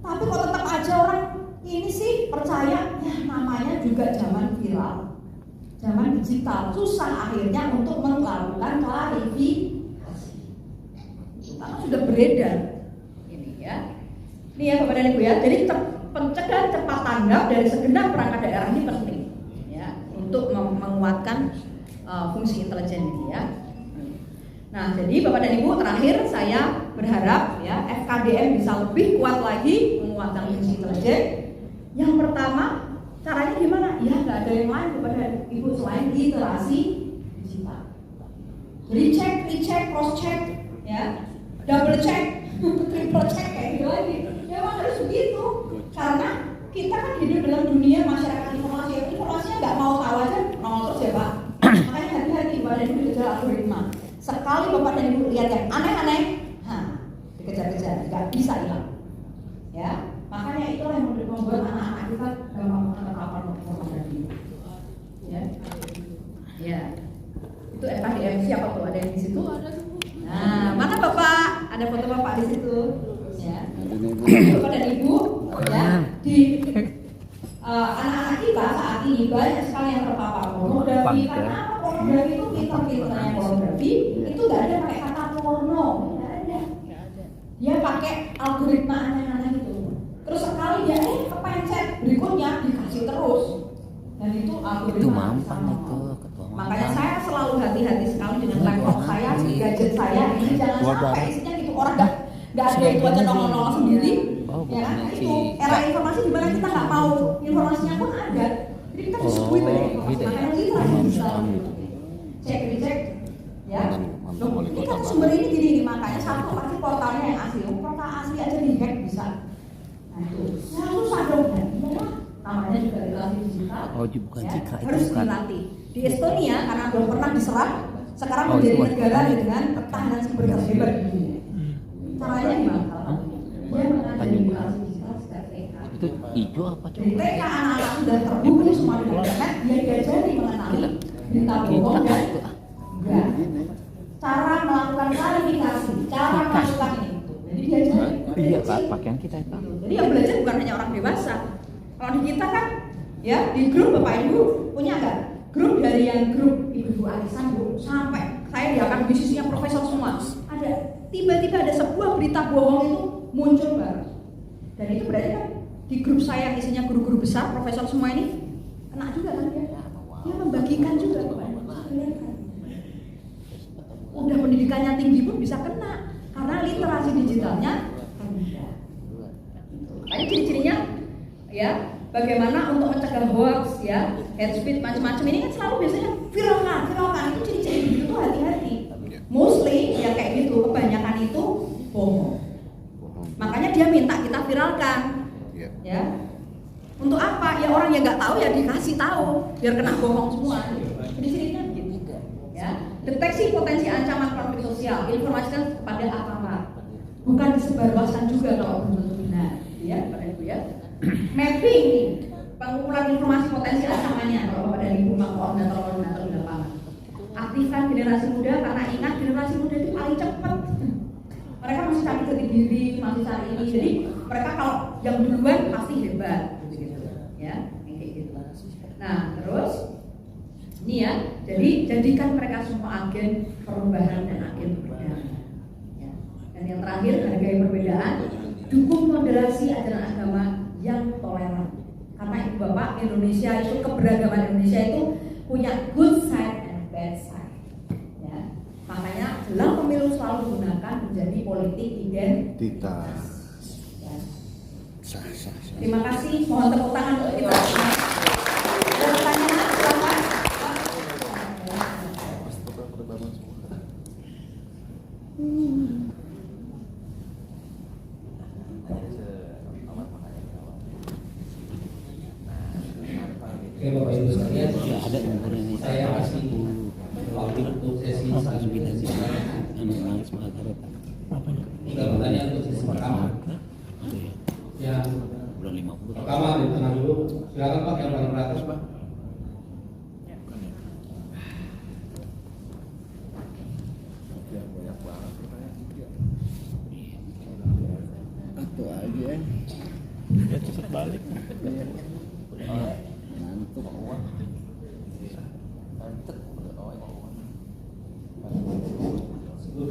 tapi kok tetap aja orang ini sih percaya ya namanya juga zaman viral. Zaman digital susah akhirnya untuk melakukan klarifikasi karena sudah beredar ini ya. Ini ya Bapak dan Ibu ya. Jadi pencegahan cepat tanggap dari segenap perangkat daerah ini penting ya untuk menguatkan fungsi intelijen ini ya. Nah jadi Bapak dan Ibu terakhir saya berharap ya FKDM bisa lebih kuat lagi menguatkan fungsi intelijen. Yang pertama caranya gimana? Ya nggak ada yang lain kepada Ibu selain literasi digital. Jadi cek, recheck, cross check, ya, double check, triple check kayak gitu lagi. Ya memang harus begitu. Karena kita kan hidup dalam dunia masyarakat informasi. Informasinya nggak mau tahu aja, mau terus ya Pak. Makanya hati-hati Bapak dan Ibu kejar algoritma. Sekali Bapak dan Ibu lihat yang aneh-aneh, dikejar-kejar, nggak bisa hilang. Ya. Makanya itulah yang membuat anak-anak kita gampang terpapar pornografi. Ya, itu FKDM siapa tuh? Ada yang di situ? Nah, mana Bapak? Ada foto Bapak di situ. Ya, Bapak dan Ibu, ya di anak-anak kita saat ini banyak sekali yang terpapar pornografi. Karena apa? Pornografi itu pintar-pintarnya pornografi itu nggak ada pakai kata porno, nggak ada. Dia pakai algoritma aneh-aneh itu. Terus sekali dia kepencet berikutnya dikasih terus Dan itu algoritma Itu mampan sama. itu ketua mampan. Makanya saya selalu hati-hati sekali dengan Iya, laptop dua saya, hari. gadget saya ini jangan Dua sampai barang. isinya gitu orang nggak ada itu aja nongol-nongol sendiri. Oh, Ya kan? bukan Nah, si- itu era informasi di mana kita nggak mau informasinya pun ada. Jadi kita disuguhi Oh, banyak informasi. gitu ya. Makanya kita Paham, bisa paham gitu. cek dicek ya. Mantan Loh, wali ini kota kan Batu. sumber ini gini makanya satu pasti portalnya yang asli. Portal asli aja dihack bisa. Nah itu, ya susah dong ya. Iyalah, namanya juga relasi digital. Oh, bukan Ya, Cika, itu harus bukan. dilatih. Di Estonia karena belum pernah diserang, sekarang Oh, menjadi itu bukan. negara dengan pertahanan siber terhebat di dunia. Caranya gimana? Dia mengajari relasi digital sejak TK. Itu hijau apa Dari coba? TK anak-anak sudah terhubung semua dengan internet, dia diajari mengenali berita bohong Kita dan itu enggak. Cara melakukan klarifikasi, cara melakukan ini. Jadi diajari. Iya, Kecil. pakaian kita itu. Jadi yang belajar bukan hanya orang dewasa. Kalau di kita kan, ya di grup Bapak Ibu punya nggak? Grup dari yang grup Ibu Arisan Bu sampai saya di akademisinya profesor semua. Ada tiba-tiba ada sebuah berita bohong itu muncul baru. Dan itu berarti kan di grup saya yang isinya guru-guru besar, profesor semua ini kena juga kan dia. Dia membagikan juga kepada kelihatan. Udah pendidikannya tinggi pun bisa kena karena literasi digitalnya rendah. Makanya ciri-cirinya ya bagaimana untuk mencegah hoax ya, hate speech macam-macam ini kan selalu biasanya viralkan itu ciri-ciri begitu tuh hati-hati. Mostly ya kayak gitu, kebanyakan itu bohong. Makanya dia minta kita viralkan. Ya. Untuk apa? Ya orang yang nggak tahu ya dikasih tahu biar kena bohong semua. Ciri-cirinya begitu. Ya. Deteksi potensi ancaman konflik sosial, informasikan kepada aparat. Bukan disebarluaskan juga kalau belum tentu benar, ya, Bapak Ibu ya. Mapping nih, pengumpulan informasi potensi ancamannya kalau Bapak dan Ibu koordinator di lapangan. Aktifkan generasi muda karena ingat generasi muda itu paling cepat. Mereka masih cari jati diri, masih cari ini. Jadi mereka kalau yang duluan pasti hebat, gitu. Ya, kayak gitu. Nah, terus ini ya, jadi jadikan mereka semua agen perubahan dan agen perbedaan. Ya. Dan yang terakhir, hargai perbedaan, dukung moderasi ajaran agama yang toleran. Karena Ibu Bapak, Indonesia itu keberagaman Indonesia itu punya good side and bad side. Ya. Makanya jelang pemilu selalu gunakan menjadi politik identitas. Ya. Terima kasih, mohon tepuk tangan untuk kita. Ada pertanyaan? Silakan. Oke Bapak Ibu sekalian, Ya, ada nomor ini. saya kasih waktu untuk sesi selanjutnya. Tiga pertanyaan untuk sesi pertama. Yang Bulan 50. pertama di tengah dulu, silakan Pak yang paling teratas Pak. Itu aja. Ya cepat balik.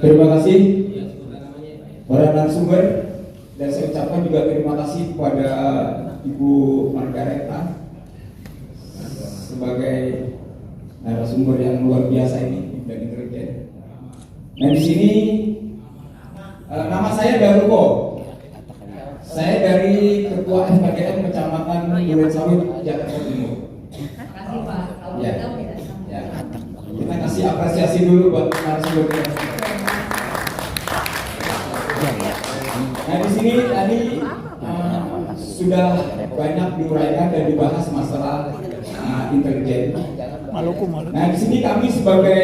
Terima kasih Ya, sebutkan namanya ya Pak ya. para narasumber dan saya ucapkan juga terima kasih kepada Ibu Margareta sebagai narasumber yang luar biasa ini dan intelijen. Nah di sini nama saya Daruko. Saya dari Ketua FKDM Kecamatan Duren Sawit, Jakarta Timur. Terima kasih Pak. Kalau Ya. kita tidak sama. Ya. Kita kasih apresiasi dulu buat narasumber kita. Nah di sini tadi sudah banyak diuraikan dan dibahas masalah intelijen. Nah di sini kami sebagai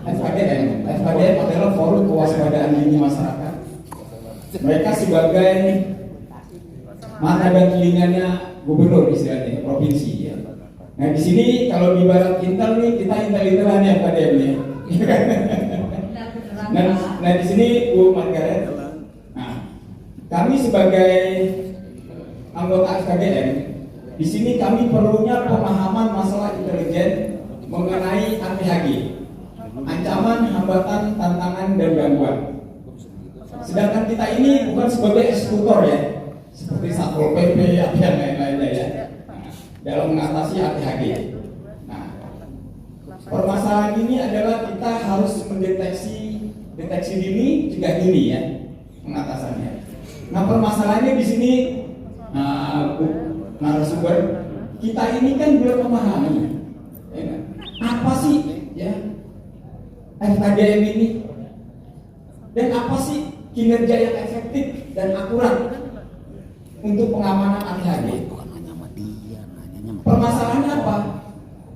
FKDM adalah Forum Kewaspadaan Dini Masyarakat. Mereka sebagai mata dan telinganya gubernur istilahnya provinsi. Ya. Nah di sini kalau di barat intel nih kita intel-intelan ya FKDM ya. Nah di sini Bu Margaret. Kami sebagai anggota FKDM, di sini kami perlunya pemahaman masalah intelijen mengenai ATHG, ancaman, hambatan, tantangan, dan gangguan. Sedangkan kita ini bukan sebagai eksekutor ya, seperti Satpol PP atau yang lain-lainnya ya. dalam mengatasi ADHD. Nah, permasalahan ini adalah kita harus deteksi dini, cegah dini ya, pengatasannya. Nah, permasalahannya di sini narasumber kita ini kan belum memahami ya, apa sih ya FKDM ini dan apa sih kinerja yang efektif dan akurat untuk pengamanan ADHD. Bukan hanya sama dia, nanya sama Permasalahannya apa?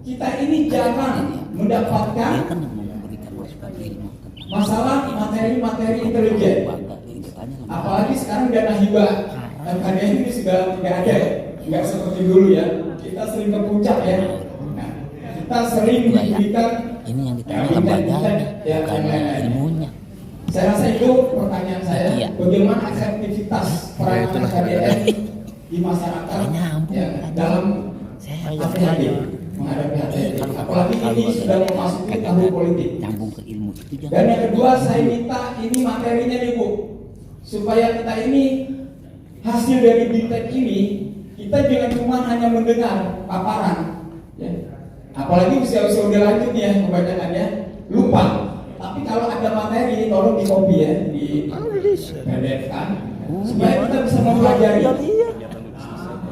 Kita ini jarang mendapatkan dia kan yang memberikan masukan ilmu tentang masalah materi-materi intelijen. bangga yang ditanya sama Apalagi sekarang dana hibah FKDM ini sudah tidak ada, nggak seperti dulu ya. Kita sering ke puncak ya. Nah, kita sering diberikan ini yang ditanya lembaganya, bukan ilmunya. Saya rasa itu pertanyaan saya. Iya. Bagaimana efektivitas peran FKDM di masyarakat Nyambung. ya, dalam Saya ADHD, menghadapi ADHD. Apalagi ini sudah memasuki tahun politik. nyambung ke ilmu itu Dan jangan. yang kedua saya minta ini materinya nih Bu, supaya kita ini hasil dari BIMTEK ini kita jangan cuma hanya mendengar paparan, ya. Apalagi usia-usia udah lanjut ya kebanyakan ya, lupa. Tapi kalau ada materi tolong di copy ya, di PDF-kan supaya kita bisa mempelajari.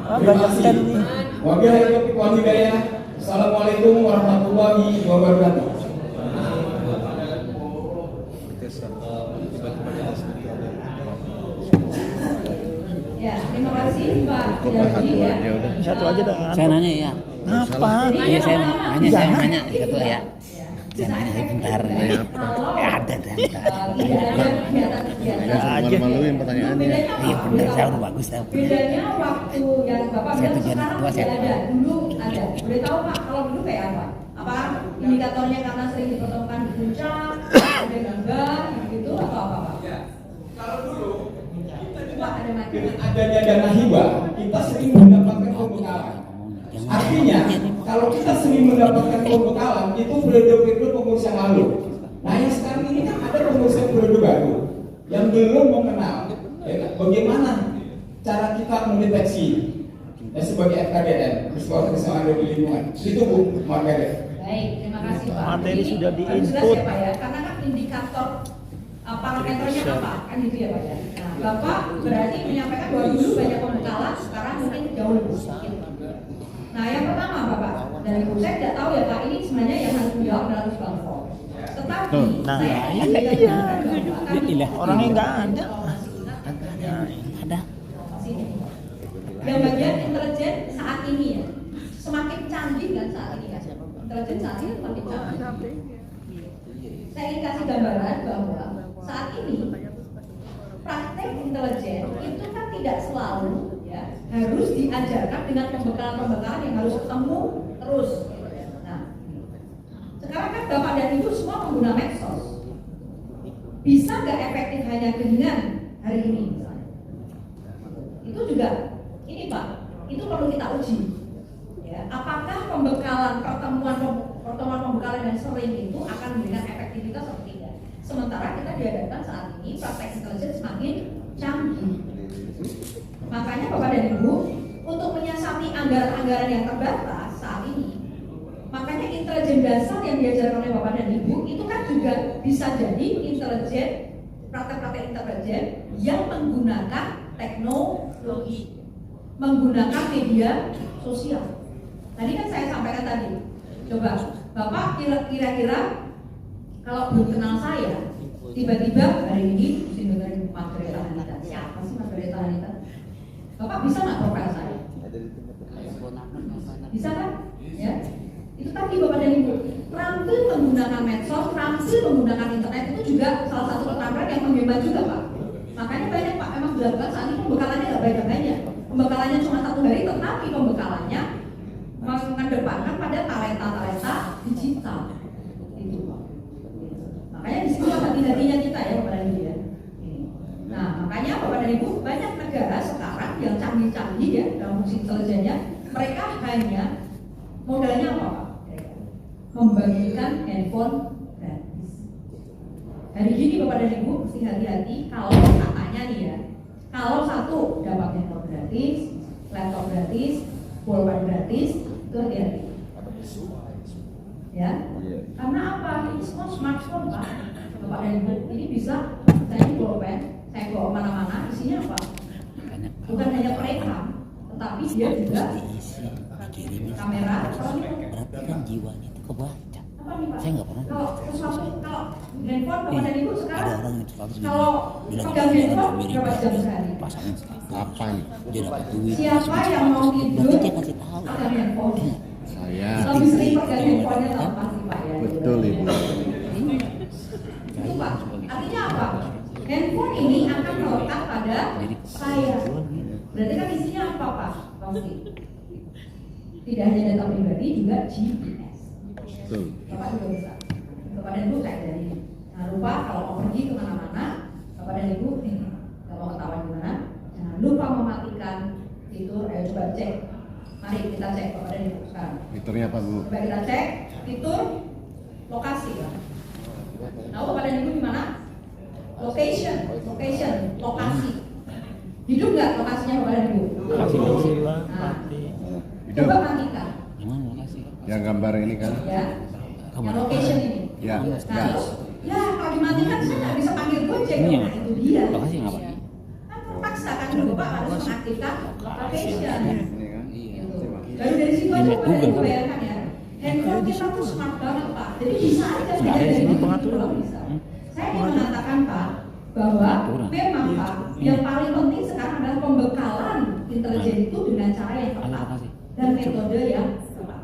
Terima kasih. Wabillahi taufiq wal hidayah. Assalamualaikum warahmatullahi wabarakatuh. Ya, terima kasih Pak Jardi ya. Satu aja dah. Saya nanya ya. Apa? Iya saya nanya ketua ya. Saya nanya sebentar. Ada dah. Tidak ada kegiatan-kegiatan. Malu-maluin pertanyaannya. Iya benar, saya udah bagus tahu. Bedanya waktu yang Bapak Saya bilang tujuan sekarang ketua, saya tidak ada, dulu ada. Boleh tahu Pak, kalau dulu kayak apa? Apa indikatornya karena sering dipertemukan di puncak, ada gambar, gitu atau apa Pak? Ya, kalau dulu Pak ada macam. dengan adanya dana hibah kita sering mendapatkan pembekalan. Artinya kalau kita sering mendapatkan pembekalan itu periode pengurus yang lalu. Nah yang sekarang ini kan ada pengurus yang periode baru yang belum mengenal ya, bagaimana cara kita mendeteksi sebagai FKDM risiko yang ada di lingkungan. Itu Bu Margaret. Baik, terima kasih Pak. Materi Ini sudah harus jelas di-input. ya Pak ya, karena kan indikator parameternya apa kan itu ya Pak ya. Nah, Bapak berarti menyampaikan bahwa dulu banyak pembekalan, sekarang mungkin jauh lebih sedikit. Nah yang pertama Bapak, dari Bu saya tidak tahu ya Pak, ini sebenarnya yang harus menjawab adalah Bang Fo. Tetapi Nah, saya Iya. orangnya nggak ada. Ada. sini. Yang bagian intelijen saat ini ya, semakin canggih kan saat ini kan. Intelijen saat ini semakin canggih. Saya ingin kasih gambaran bahwa saat ini praktek intelijen itu kan tidak selalu ya harus diajarkan dengan pembekalan-pembekalan yang harus ketemu terus. Nah, sekarang kan Bapak dan Ibu semua pengguna medsos. Bisa nggak efektif hanya dengan hari ini misalnya? Itu juga ini Pak, itu perlu kita uji. Ya, apakah pertemuan pembekalan yang sering itu akan memberikan efektivitas atau tidak? Sementara kita dihadapkan saat ini praktek intelijen semakin canggih. Makanya Bapak dan Ibu untuk menyiasati anggaran-anggaran yang terbatas saat ini, makanya intelijen dasar yang diajarkan oleh Bapak dan Ibu itu kan juga bisa jadi intelijen, praktek-praktek intelijen yang menggunakan teknologi, menggunakan media sosial. Tadi kan saya sampaikan tadi, coba Bapak kira-kira kalau belum kenal saya, tiba-tiba hari ini mesti dengerin Margaret Anita. Siapa sih Margaret Anita? Bapak bisa nggak profil saya? Bisa kan? Ya. Itu tadi Bapak dan Ibu. Terampil menggunakan medsos, terampil menggunakan internet itu juga salah satu keterampilan yang menghemat juga Pak. Makanya banyak Pak, memang dilakukan saat ini pembekalannya nggak banyak-banyak. Pembekalannya cuma 1 hari, tetapi pembekalannya mengedepankan pada talenta-talenta digital. Itu Pak. Makanya di sini hati-hatinya kita ya Bapak dan Ibu ya. Nah makanya Bapak dan Ibu banyak negara sekarang yang canggih-canggih ya dalam fungsi intelijennya, mereka hanya modalnya apa Pak? Membagikan handphone gratis. Hari ini Bapak dan Ibu mesti hati-hati kalau katanya nih ya, kalau satu dapat handphone gratis, laptop gratis, pulpen gratis, itu hati-hati. Ya, karena apa? Ini semua smartphone Pak, Bapak dan Ibu. Ini bisa saya pulpen, saya bawa kemana-mana, isinya apa? Bukan hanya perekam, tetapi dia juga kamera. Berarti kan jiwanya itu kebaca. Apa nih Pak? Saya nggak pernah. Kalau handphone Bapak dan Ibu sekarang, Ada orang yang selalu kalau pegang handphone berapa jam sehari? pasangan 8. dia dapat duit. Siapa yang mau tidur Berarti dia kasih tahu. pegang handphone? Saya. Lebih sering pegang handphonenya lah pasti Pak ya. Betul Ibu. Itu Pak. Artinya apa? Handphone ini akan melekat pada saya. Berarti kan isinya apa Pak? Pasti. Tidak hanya data pribadi, juga GPS. Betul. Bapak juga bisa. Bapak dan Ibu kayak dari. Jangan lupa kalau mau pergi kemana-mana, Bapak dan Ibu nggak mau ketahuan gimana, jangan lupa mematikan fitur. Ayo coba cek. Mari kita cek Bapak dan Ibu sekarang. Fiturnya apa Bu? Coba kita cek fitur lokasi ya. Tahu Bapak dan Ibu di mana? Location, lokasi. Hidup nggak lokasinya Bapak dan Ibu? Nah, coba matikan. Yang mana lokasi? Yang gambar ini kan? Ya, yang location ini. Ya. Nah, terus, ya kalau dimatikan saya nggak bisa panggil Gojek. Ini Nah, itu dia. lokasi ngapa? Kan terpaksa kan Bapak harus mengaktifkan location. Ini kan? Iya. Lalu dari situ aja Google Bapak kan? bayangkan ya. Handphone kita tuh smart banget Pak. Jadi bisa aja Nggak ada di sini pengaturan. Saya ingin mengatakan Pak bahwa memang Pak yang paling penting sekarang adalah pembekalan intelijen itu dengan cara yang tepat dan metode yang tepat.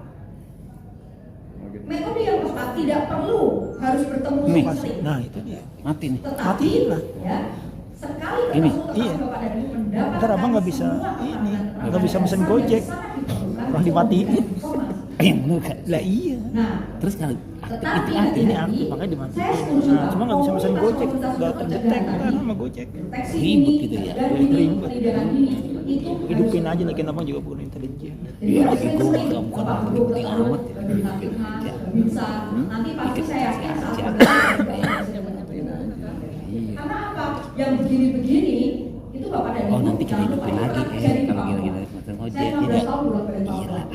Metode yang tepat tidak perlu harus bertemu sering. Nah itu dia. Mati nih. Tetapi ya sekali Ini, ketemu iya. Bapak dan Ibu mendapatkan Ntar abang nggak bisa semua ini, keterangan nggak bisa mesen dasar Gojek. yang sangat diperlukan Orang dimatiin. informasi. Bener kan? Lah iya. Nah, Terus kalau tetapi aktif Ini hati-hati, aktif makanya dimatiin. saya setuju, Nah, Pak. cuma nggak bisa mesen Komunitas Gojek, komunitas nggak untuk terdetek pencegahan kan tadi, sama Gojek. deteksi Ribet ini gitu ya. dan Ribet. ini penindakan ini itu Hidupin harus- aja lagi abang juga bukan intelijen. Jadi Iya, harus lagi sering gua sering, nggak bukan Bapak orang Gubernur penting Garut, amat. Bapak Natihas, Bapak Binsa, nanti pasti saya yakin saat Iya. karena apa? Yang begini-begini itu Bapak dan Oh Ibu nanti kita jangan lupa hidupin ya, lagi pernah terjadi di kalau Papua. gila-gila mesen ojek Saya 15 tidak. tahun bolak-balik Iya Papua. lah.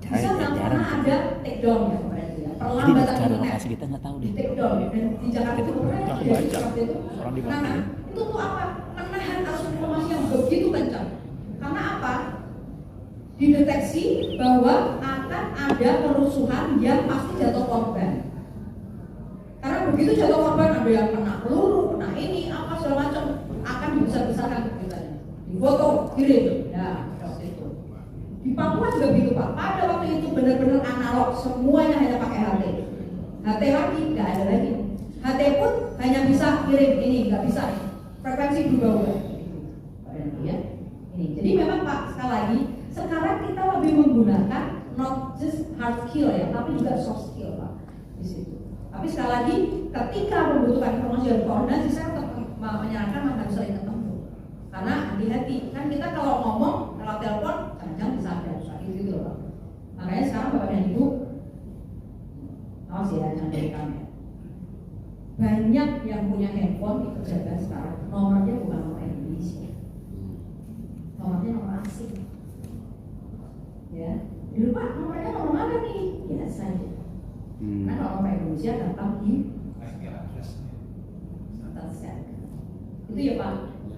Bisa nggak Jarang. pernah ada take down ya Bapak dan Ibu ya? Jadi Perlambatan cara internet. lokasi kita nggak tahu Di deh. take down ya. Dan di Jakarta itu pernah Aku terjadi baca. seperti itu. Orang Nah, dimatiin. itu tuh apa? Menahan arus informasi yang begitu kencang. Karena apa? Dideteksi bahwa akan ada kerusuhan yang pasti jatuh korban. Karena begitu jatuh korban ada yang kena peluru, kena ini, apa segala macam akan dibesar-besarkan beritanya. Difoto, kirim, ya seperti itu. Di Papua juga begitu Pak. Pada waktu itu benar-benar analog, semuanya hanya pakai HT. HT lagi nggak ada lagi. HT pun hanya bisa kirim ini, nggak bisa ini. Frekuensi berubah-ubah. Ya. Ini. Jadi memang Pak sekali lagi sekarang kita lebih menggunakan not just hard skill ya, tapi juga soft skill Pak di situ. Tapi sekali lagi ketika membutuhkan informasi dan koordinasi saya tetap menyarankan harus sering ketemu. Karena hati-hati kan kita kalau ngomong lewat telepon jangan bisa ada gitu loh Pak. Makanya sekarang Bapak dan Ibu awas ya jangan dari kami. Banyak yang punya handphone di pejabat sekarang nomornya bukan nomor Indonesia, nomornya nomor asing. Ya, dulu Pak nomornya nomor mana nih? Biasa aja. Nah kalau nomor Indonesia datang di atas set. Itu ya Pak.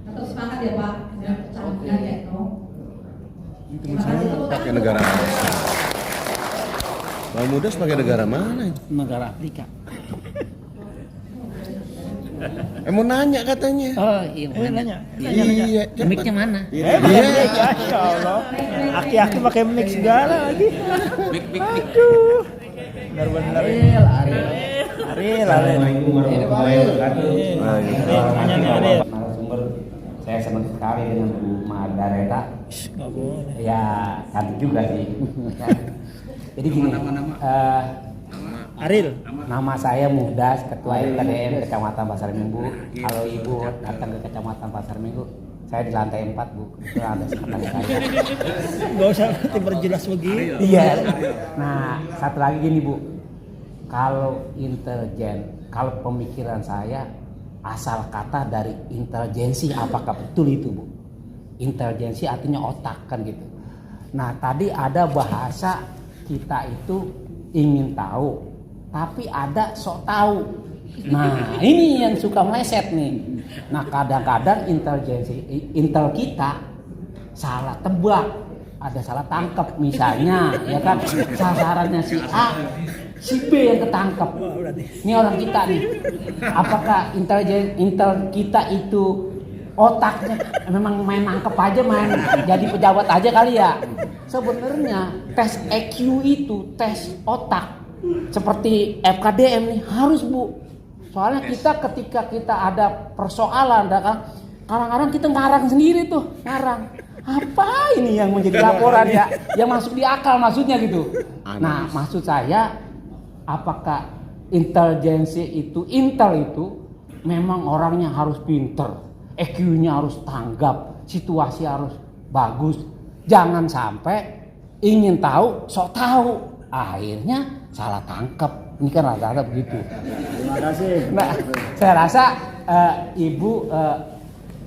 Tetap semangat ya Pak. Jangan pecah ya no. Terima kasih tepuk tangan. Pakai negara mana? Bang Muda sebagai negara mana? Negara Afrika. Mau nanya katanya. Oh iya. Nanya. Iya. Mic-nya mana? Iya. Masya Allah. Aki-aki pakai mic segala lagi. Aduh. Benar-benar. Ariel. Assalamualaikum warahmatullahi wabarakatuh. Nanya nih Ariel. Narasumber saya senang sekali dengan Bu Mada Reta. Nggak boleh. Ya cantik juga sih. Jadi gini, Ariel. nama saya Muhdas, Ketua RKDM Kecamatan Pasar Minggu. Kalau Ibu datang ke Kecamatan Pasar Minggu, saya di lantai 4 Bu. Itu ada sekretaris saya. Nggak usah diperjelas begitu. Iya. Nah, satu lagi gini Bu. Kalau intelijen, kalau pemikiran saya asal kata dari intelijensi, apakah betul itu Bu? Intelijensi artinya otak kan gitu. Nah tadi ada bahasa kita itu ingin tahu, tapi ada sok tahu. Nah ini yang suka meleset nih. Nah kadang-kadang intel kita salah tebak, ada salah tangkap misalnya, ya kan sasarannya si A, si B yang ketangkep. Ini orang kita nih. Apakah intel kita itu otaknya memang main nangkep aja, main jadi pejabat aja kali ya? Sebenarnya tes EQ itu tes otak seperti FKDM nih harus Bu. Soalnya kita ketika kita ada persoalan, kadang-kadang kita ngarang sendiri tuh, ngarang. Apa ini yang menjadi laporan ya, yang masuk di akal maksudnya gitu. Nah maksud saya, apakah intel itu memang orangnya harus pinter, EQ-nya harus tanggap, situasi harus bagus. Jangan sampai ingin tahu, sok tahu, akhirnya salah tangkap. Ini kan rata-rata begitu. Terima kasih. Nah, saya rasa Ibu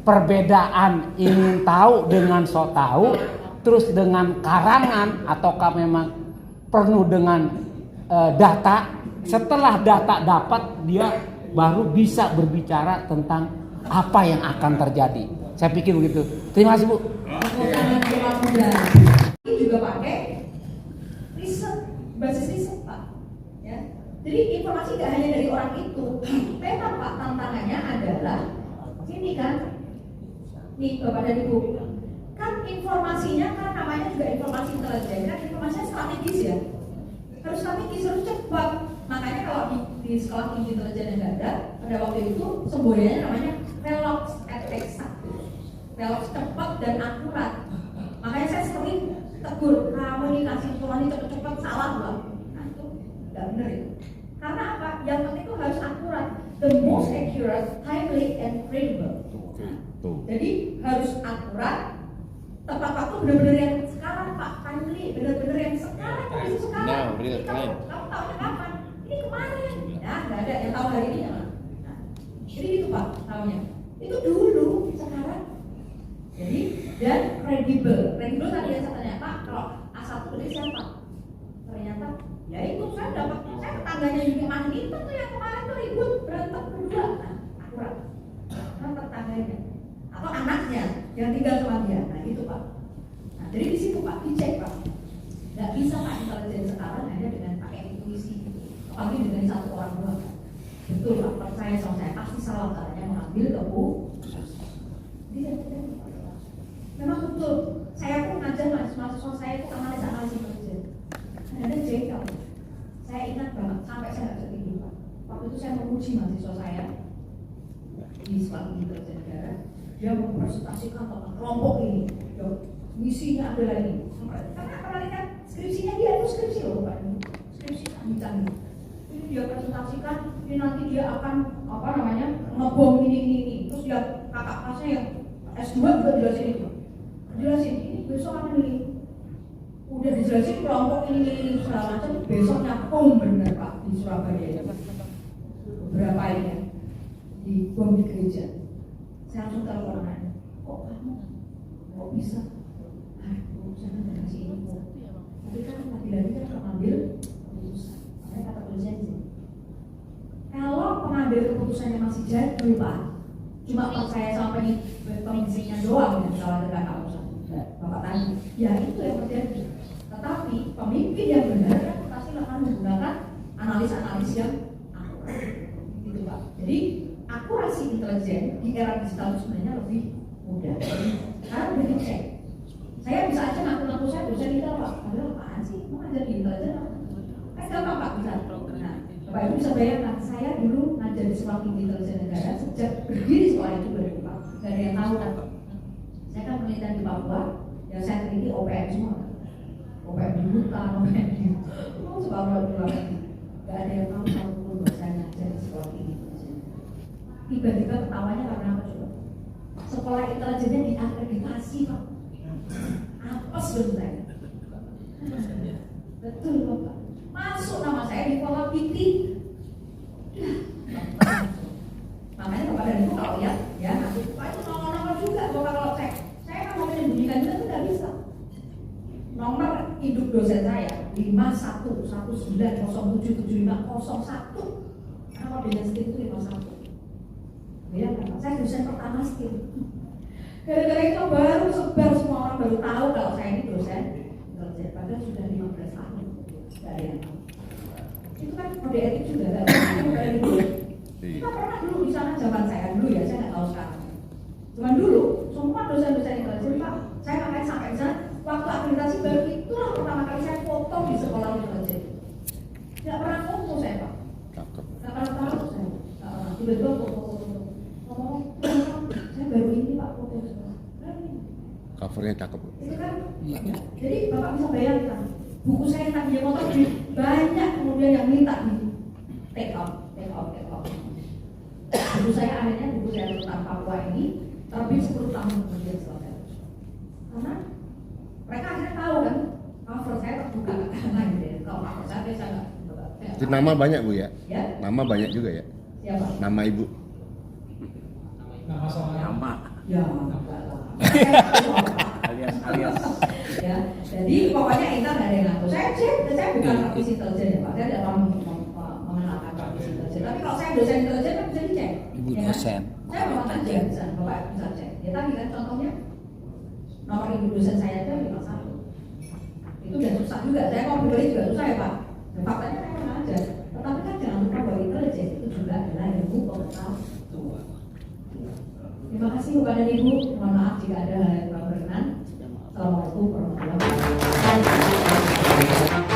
perbedaan ingin tahu dengan sok tahu, terus dengan karangan, ataukah memang penuh dengan data. Setelah data dapat, dia baru bisa berbicara tentang apa yang akan terjadi. Saya pikir begitu. Terima kasih Bu. Ini juga pakai riset, basis riset Pak. Ya. Jadi informasi nggak hanya dari orang itu. Memang Pak, tantangannya adalah ini kan, nih Bapak dan Ibu, kan informasinya kan namanya juga informasi intelijen, kan informasinya strategis ya. Harus strategis, harus cepat. Makanya kalau di sekolah tinggi intelijen negara pada waktu itu semboyannya namanya velox et exact, velox cepat dan akurat. Makanya saya sering tegur, kamu ini kasih informasi cepat-cepat salah loh. Nah itu nggak benar itu. Karena apa? Yang penting itu harus akurat, the most accurate, timely and credible. Jadi harus akurat, tepat waktu, benar-benar yang sekarang Pak, timely, benar-benar yang sekarang, kondisi sekarang. Now, real time. Kamu tahunya kapan? Ini kemarin. Ya nggak ada yang tahu hari ini ya. Nah, jadi itu Pak, tahunya. Itu dulu, sekarang. Jadi dan kredibel tadi yang saya tanya Pak, kalau A1 ini siapa? Ternyata ya itu saya dapat, saya tetangganya Yuni Mandi itu tuh yang kemarin tuh ribut berantem berdua. Nah, akurat. Nah, tetangganya atau anaknya yang tinggal sama dia. Nah itu Pak. Nah dari di situ Pak dicek Pak. Nggak bisa Pak intelijen sekarang hanya dengan pakai intuisi, apalagi dengan satu orang doang. Betul Pak, percaya sama saya pasti salah caranya mengambil keputusan. Memang betul. Saya pun ngajar mahasiswa saya itu analis intelijen. Ada jengkel. Saya ingat banget sampai saya nggak bisa tidur Pak. Waktu itu saya menguji mahasiswa saya di sekolah intelijen negara. Dia mempresentasikan tentang kelompok ini. Misinya adalah ini. Karena penelitian skripsinya dia itu skripsi loh Pak. Skripsi lanjutan. Ini dia presentasikan. Ini nanti dia akan ngebom ini. Terus dia kakak kelasnya yang S2 juga jelasin itu. Jelasin ini besok akan ini. Udah dijelasin kelompok ini segala macam. Besoknya benar Pak di Surabaya. Beberapa ini ya di bom di gereja. Saya langsung telepon anaknya. Kok kamu? Kok bisa? Aduh, jangan kasih info. Tapi kan lagi-lagi kan mengambil keputusan. Makanya kata polisinya di sini. Kalau pengambil keputusannya masih jadul Pak, cuma percaya sama pemimpinnya doang yang salah dengan keputusan. Bapak tanya, ya itu yang terjadi. Tetapi pemimpin yang benar kan pasti akan menggunakan analis-analis yang akurat. Gitu Pak. Jadi akurasi intelijen di era digital sebenarnya lebih mudah. Karena udah dicek. Saya bisa aja ngaku-ngaku saya dosen itu Pak. Padahal apaan sih? Mau ngajar di intelijen apa? Kan gampang Pak bisa. Nah, Bapak Ibu bisa bayangkan, saya dulu ngajar di sekolah tinggi intelijen negara sejak berdiri sekolah itu berarti Pak. Gak ada yang tahu kan? Saya kan penelitian di Papua, yang saya teliti OPM semua. OPM di hutan, OPM di sekolah luar negeri. Gak ada yang tahu kalau dulu saya ngajar di sekolah tinggi. Tiba-tiba ketawanya karena apa coba? Sekolah intelijennya diakreditasi Pak. Apes dong saya. Betul Bapak. Masuk nama saya di Polapiti. Makanya Bapak dan Ibu kalau lihat ya nanti Pak itu nongol-nongol juga Bapak kalau cek. Saya kan mau menyembunyikan juga itu nggak bisa. induk dosen saya 5119077501. Nama dosen STIM itu 51. Ya kan? Saya dosen pertama STIM. Gara-gara itu baru sebar, semua orang baru tahu kalau saya ini dosen intelijen. Padahal sudah 15 tahun dari yang tahu. Itu kan kode etik juga ada. Kita pernah dulu di sana zaman saya dulu ya, saya nggak tahu sekarang. Cuman dulu semua dosen-dosen intelijen Pak, saya makanya sampai di sana waktu akreditasi baru itulah pertama kali saya foto di sekolah intelijen. Tidak pernah foto saya Pak. Tidak pernah tahu saya. Tiba-tiba foto. Saya baru ini Pak foto sekolah. Covernya cakep. Itu kan. Jadi Bapak bisa bayangkan buku saya yang tadinya foto banyak kemudian yang minta di take out. Buku saya tentang Papua ini terbit 10 tahun kemudian selesai. Karena mereka akhirnya tahu kan cover saya terbuka karena gitu ya. Kalau cover saya nggak. Itu nama banyak Bu ya? Ya? Nama banyak juga ya? Siapa? Nama Ibu? Nama soalnya. Ya, enggak lah. Alias. Ya, jadi pokoknya kita nggak ada yang ngaku. Saya bukan praktis intelijen ya Pak. Saya tidak mengenalkan praktis intelijen. Tapi kalau saya dosen intelijen kan bisa dicek. Ibu Ya kan? dosen. Saya mau aja bisa, Bapak bisa cek. Ya tadi kan contohnya nomor ibu dosen saya aja 51. Itu udah susah juga. Saya mau beli juga susah ya Pak. Dan faktanya memang aja. Tetapi kan jangan lupa bahwa intelijen itu juga adalah ilmu pengetahuan. Terima kasih Bapak dan Ibu. Mohon maaf jika ada hal yang kurang berkenan. Assalamualaikum warahmatullahi wabarakatuh.